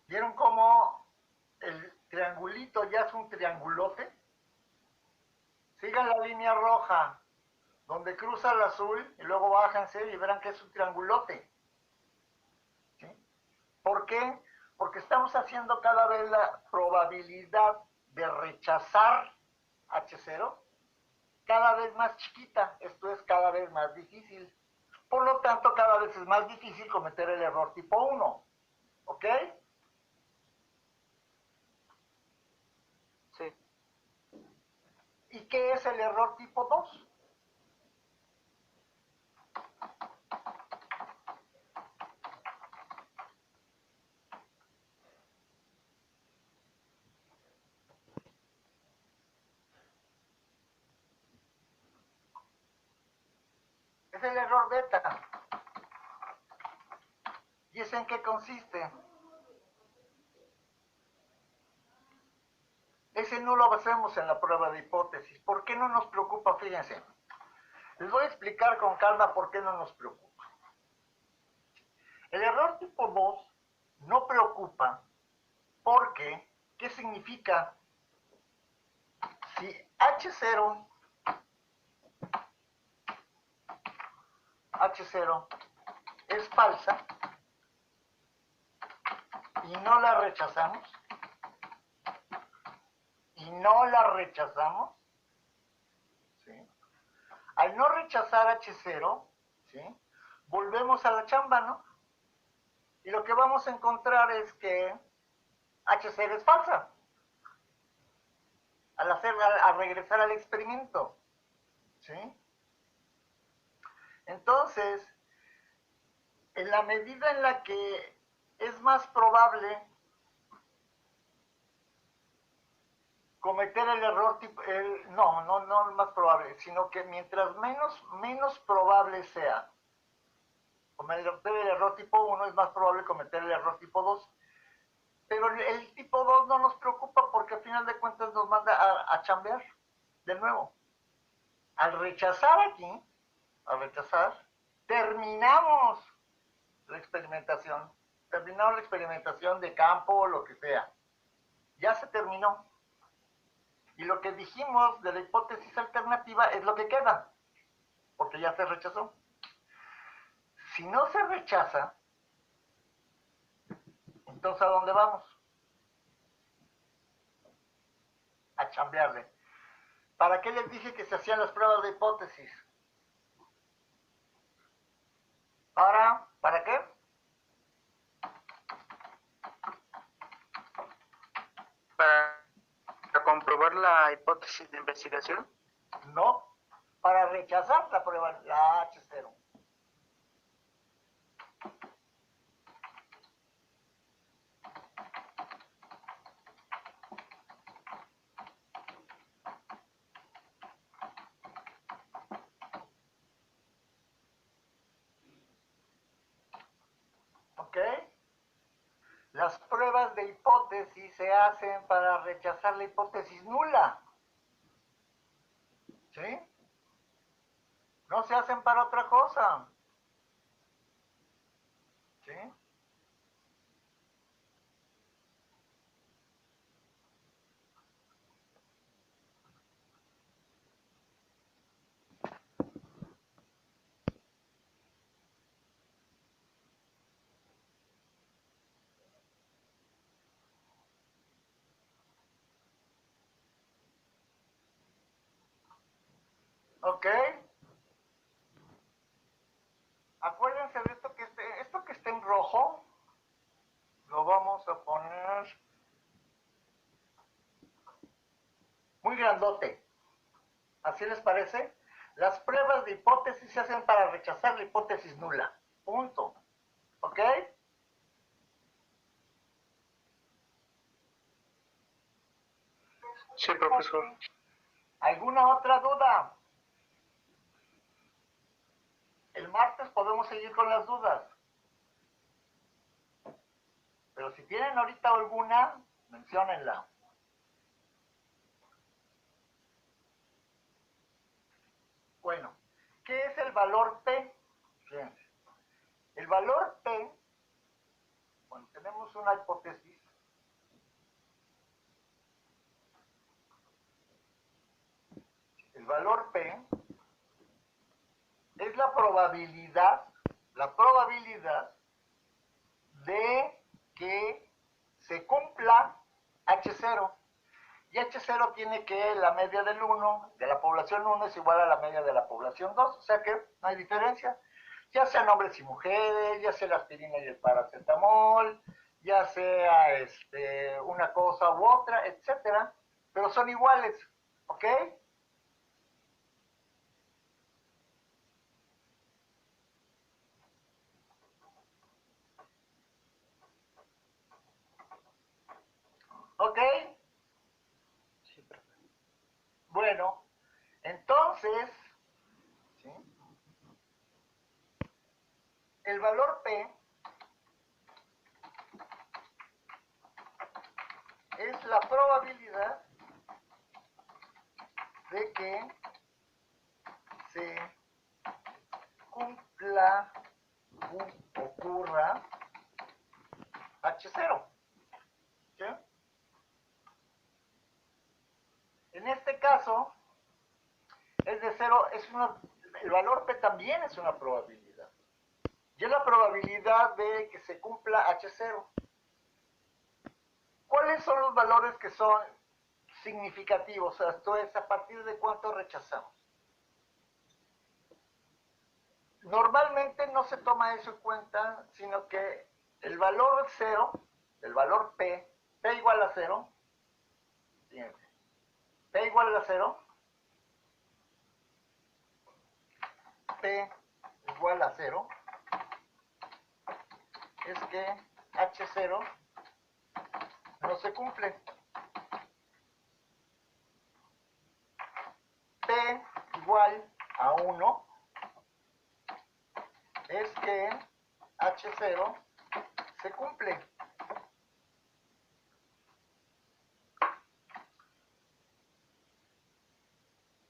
¿Vieron cómo el triangulito ya es un triangulote? Sigan la línea roja, donde cruza el azul, y luego bájense y verán que es un triangulote. ¿Sí? ¿Por qué? Porque estamos haciendo cada vez la probabilidad de rechazar H0 cada vez más chiquita. Esto es cada vez más difícil. Por lo tanto, cada vez es más difícil cometer el error tipo 1. ¿Ok? Sí. ¿Y qué es el error tipo 2? Es el error beta. ¿Y es en qué consiste? Ese no lo hacemos en la prueba de hipótesis. ¿Por qué no nos preocupa? Fíjense. Les voy a explicar con calma por qué no nos preocupa. El error tipo 2 no preocupa porque, ¿qué significa? Si H0 es falsa y no la rechazamos, ¿sí? Al no rechazar H0, ¿sí? volvemos a la chamba, ¿no? Y lo que vamos a encontrar es que H0 es falsa. Al regresar al experimento. ¿Sí? Entonces, en la medida en la que es más probable cometer el error tipo, no más probable, sino que mientras menos probable sea cometer el error tipo 1, es más probable cometer el error tipo 2. Pero el tipo 2 no nos preocupa porque al final de cuentas nos manda a chambear de nuevo. Al rechazar, terminamos la experimentación. Terminamos la experimentación de campo o lo que sea. Ya se terminó. Y lo que dijimos de la hipótesis alternativa es lo que queda, porque ya se rechazó. Si no se rechaza, entonces ¿a dónde vamos? A chambearle. ¿Para qué les dije que se hacían las pruebas de hipótesis? ¿Para qué? Para comprobar la hipótesis de investigación. No, para rechazar la prueba, la H0. ¿Ok? Las pruebas de hipótesis se hacen para rechazar la hipótesis nula. ¿Sí? No se hacen para otra cosa. ¿Sí? ¿Ok? Acuérdense de esto que está en rojo, lo vamos a poner muy grandote. ¿Así les parece? Las pruebas de hipótesis se hacen para rechazar la hipótesis nula. Punto. ¿Ok? Sí, profesor. ¿Alguna otra duda? El martes podemos seguir con las dudas. Pero si tienen ahorita alguna, menciónenla. Bueno, ¿qué es el valor P? Fíjense. El valor P, cuando tenemos una hipótesis, el valor P es la probabilidad de que se cumpla H0. Y H0 tiene que la media del 1, de la población 1, es igual a la media de la población 2. O sea que no hay diferencia. Ya sean hombres y mujeres, ya sea la aspirina y el paracetamol, ya sea una cosa u otra, etcétera. Pero son iguales. ¿Ok? ¿Ok? Sí, profesor. Bueno, entonces, ¿sí? El valor P es la probabilidad de que se cumpla, ocurra H0. ¿Sí? En este caso, es de 0, el valor P también es una probabilidad. Y es la probabilidad de que se cumpla H0. ¿Cuáles son los valores que son significativos? O sea, esto es a partir de cuánto rechazamos. normalmente no se toma eso en cuenta, sino que el valor 0, el valor P igual a 0, fíjense, P igual a 0, P igual a 0, es que H0 no se cumple. P igual a 1 es que H0 se cumple.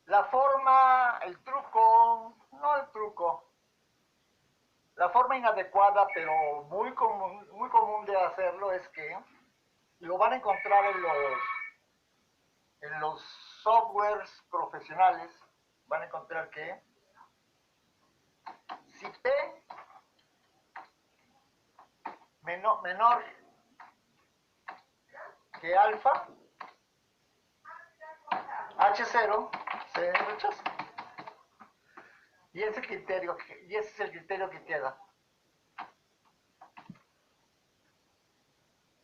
La forma, el truco, no el truco, la forma inadecuada, pero muy común de hacerlo es que lo van a encontrar en los softwares profesionales, van a encontrar que si P menor que alfa, H0 se rechaza. Y ese es el criterio que queda.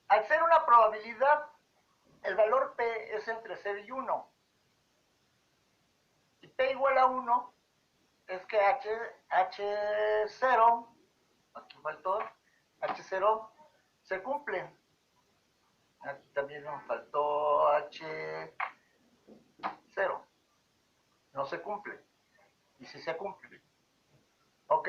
Al ser una probabilidad, el valor P es entre 0 y 1. Y P igual a 1 es que H0, aquí faltó, H0 se cumple. Aquí también nos faltó H0. No se cumple. Y si se cumple. ¿Ok?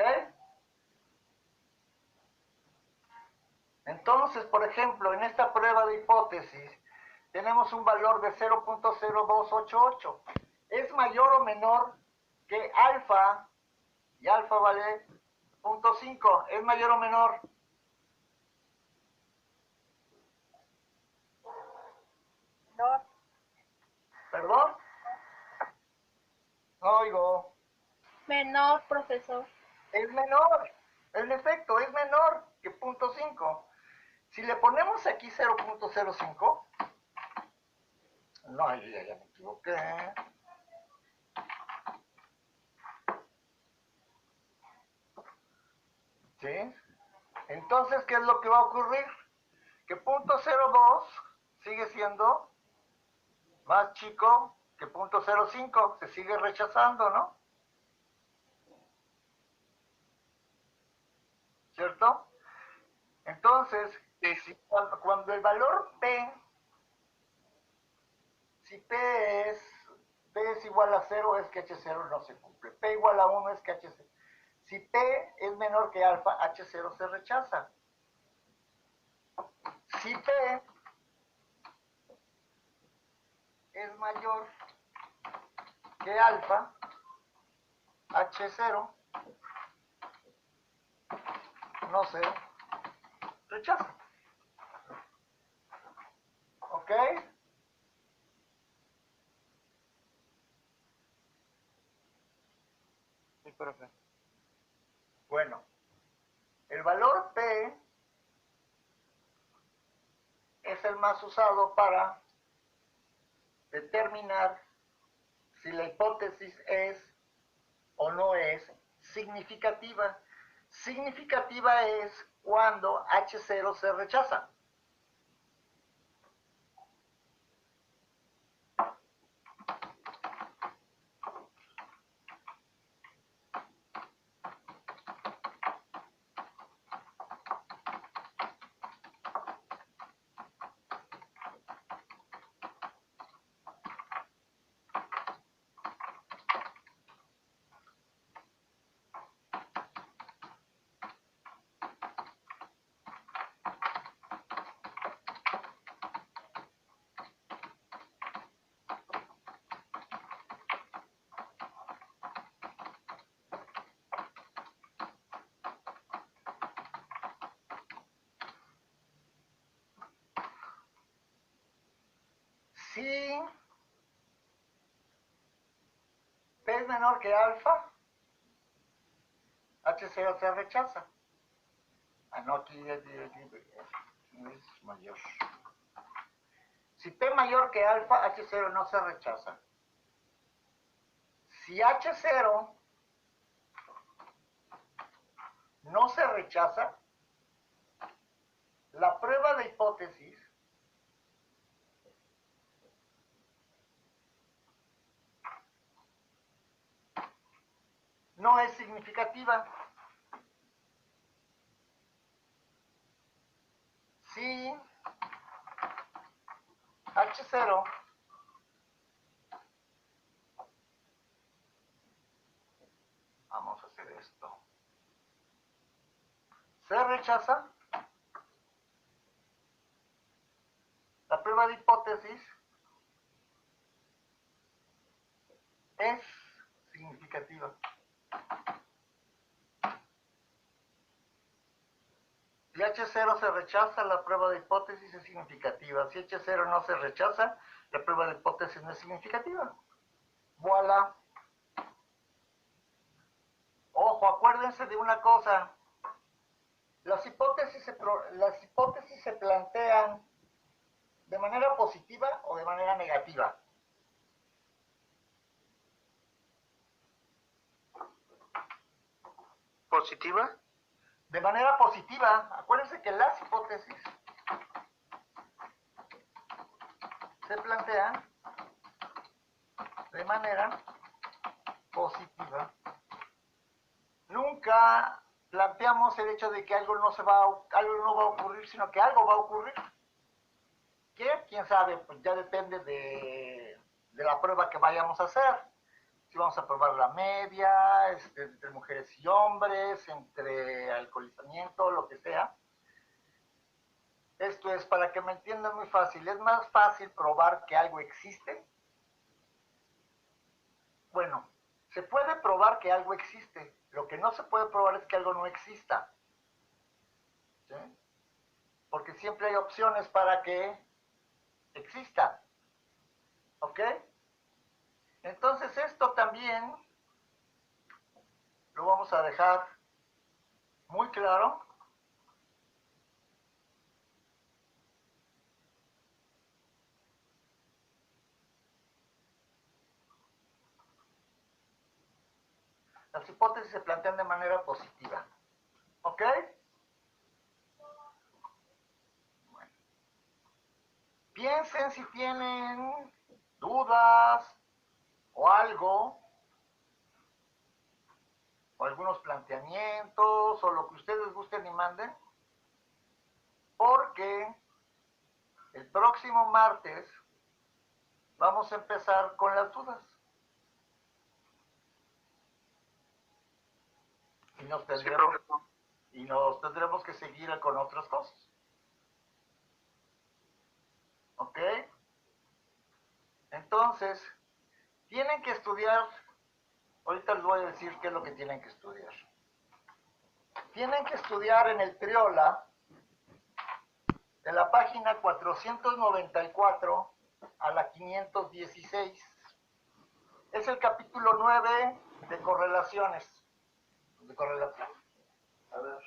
Entonces, por ejemplo, en esta prueba de hipótesis, tenemos un valor de 0.0288. ¿Es mayor o menor que alfa? Y alfa vale 0.5. ¿Es mayor o menor? No, ¿Perdón? No oigo. Menor, profesor. Es menor. En efecto, es menor que 0.5. Si le ponemos aquí 0.05, no, ya me equivoqué. ¿Sí? Entonces, ¿qué es lo que va a ocurrir? Que 0.02 sigue siendo más chico que 0.05, se sigue rechazando, ¿no? ¿Cierto? Entonces, cuando el valor P, si P es igual a 0, es que H0 no se cumple. P igual a 1 es que H0. Si P es menor que alfa, H0 se rechaza. Si P es mayor que alfa, H0 no se rechaza. ¿Ok? Sí, profe. Bueno, el valor P es el más usado para determinar si la hipótesis es o no es significativa. Significativa es cuando H0 se rechaza. Si P es menor que alfa, H0 se rechaza. Ah, no, aquí es mayor. Si P mayor que alfa, H0 no se rechaza. Si H0 no se rechaza, la prueba de hipótesis no es significativa. Si H0 vamos a hacer esto, se rechaza, la prueba de hipótesis es significativa. Si H0 se rechaza, la prueba de hipótesis es significativa. Si H0 no se rechaza, la prueba de hipótesis no es significativa. Voilà. Ojo, acuérdense de una cosa. Las hipótesis se plantean de manera positiva o de manera negativa. ¿Positiva? De manera positiva. Acuérdense que las hipótesis se plantean de manera positiva. Nunca planteamos el hecho de que algo no va a ocurrir, sino que algo va a ocurrir. ¿Qué? ¿Quién sabe? Pues ya depende de la prueba que vayamos a hacer. Si vamos a probar la media, entre mujeres y hombres, entre alcoholizamiento, lo que sea. Esto es, para que me entiendan muy fácil, es más fácil probar que algo existe. Bueno, se puede probar que algo existe. Lo que no se puede probar es que algo no exista. ¿Sí? Porque siempre hay opciones para que exista. ¿Ok? Entonces esto también lo vamos a dejar muy claro. Las hipótesis se plantean de manera positiva. ¿Ok? Bueno. Piensen si tienen dudas o algo, o algunos planteamientos, o lo que ustedes gusten y manden, porque el próximo martes vamos a empezar con las dudas. Y nos tendremos que seguir con otras cosas. ¿Ok? Entonces, tienen que estudiar, ahorita les voy a decir qué es lo que tienen que estudiar. Tienen que estudiar en el Triola, de la página 494 a la 516. Es el capítulo 9 de correlaciones. De correlación. A ver.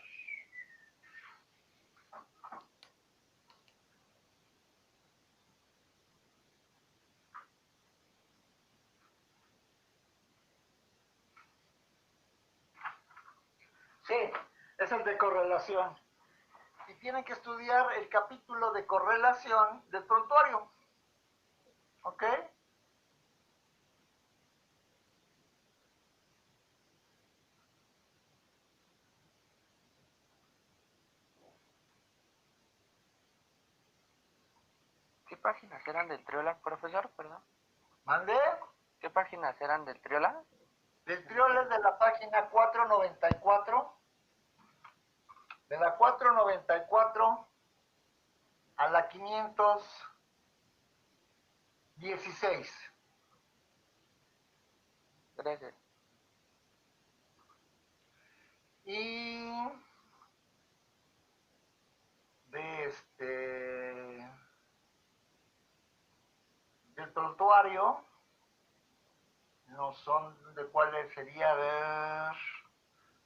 Sí, es el de correlación. Y tienen que estudiar el capítulo de correlación del prontuario. ¿Ok? ¿Qué páginas eran del Triola, profesor? Perdón. ¿Mandé? ¿Qué páginas eran del Triola? Del Triola es de la página 494. De la 494 a la 516. Gracias. Y del prontuario, no son de cuáles sería, a ver,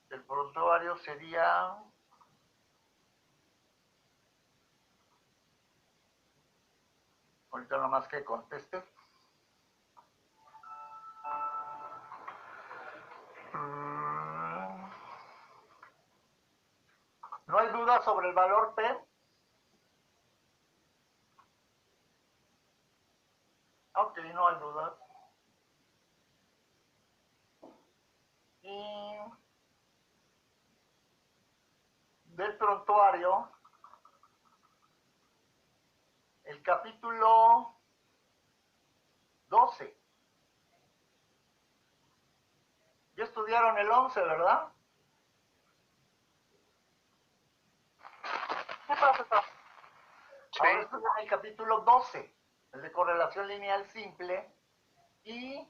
del prontuario sería, ahorita nomás que conteste. ¿No hay duda sobre el valor P? Ok, no hay dudas. Y del prontuario, el capítulo 12. Ya estudiaron el 11, ¿verdad? Sí, profesor. Ahora estudian el capítulo 12, el de correlación lineal simple, y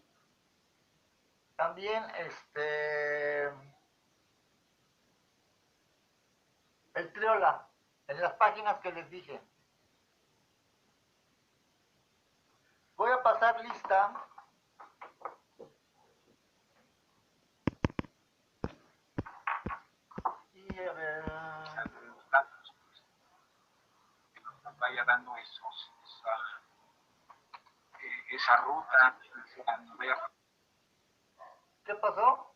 también el triola, en las páginas que les dije. Voy a pasar lista. Y a ver... vaya dando esa ruta. ¿Qué pasó?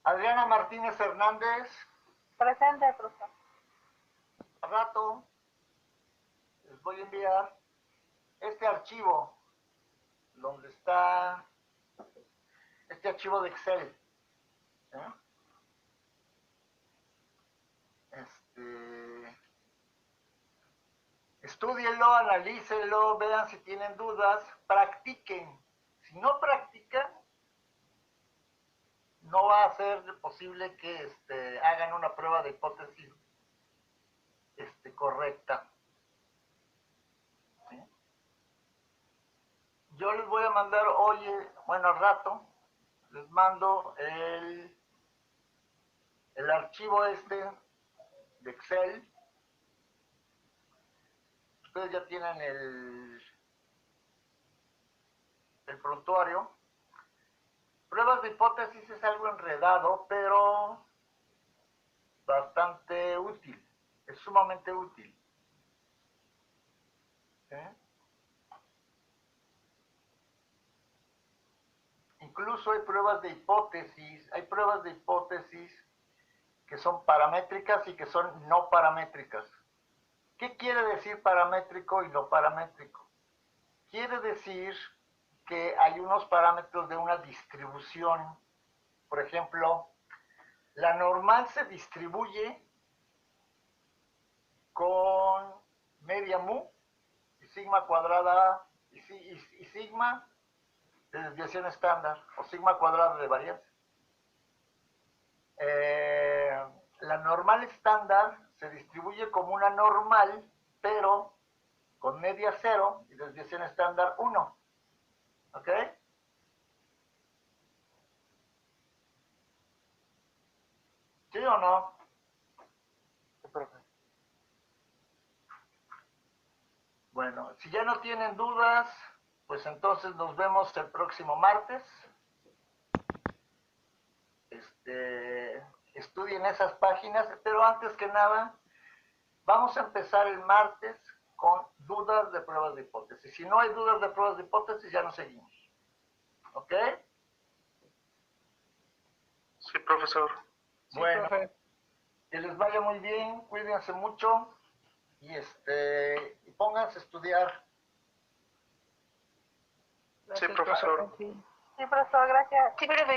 Adriana Martínez Hernández. Presente, profesor. Al rato les voy a enviar este archivo donde está este archivo de Excel. Estúdienlo, analícenlo, vean si tienen dudas, practiquen. Si no practican, no va a ser posible que hagan una prueba de hipótesis correcta. ¿Sí? Yo les voy a mandar hoy, bueno, al rato, les mando el archivo de Excel. Ustedes ya tienen el prontuario. Pruebas de hipótesis es algo enredado, pero bastante útil. Es sumamente útil. Incluso hay pruebas de hipótesis que son paramétricas y que son no paramétricas. ¿Qué quiere decir paramétrico y no paramétrico? Quiere decir que hay unos parámetros de una distribución. Por ejemplo, la normal se distribuye con media mu y sigma cuadrada y sigma de desviación estándar o sigma cuadrada de varianza. La normal estándar se distribuye como una normal, pero con media 0 y desviación estándar 1. ¿Ok? ¿Sí o no? Bueno, si ya no tienen dudas, pues entonces nos vemos el próximo martes. Estudien esas páginas, pero antes que nada, vamos a empezar el martes con dudas de pruebas de hipótesis. Si no hay dudas de pruebas de hipótesis, ya no seguimos. ¿Ok? Sí, profesor. Bueno, que les vaya muy bien, cuídense mucho y pónganse a estudiar. Sí, profesor. Sí, profesor, gracias. Sí, profesor.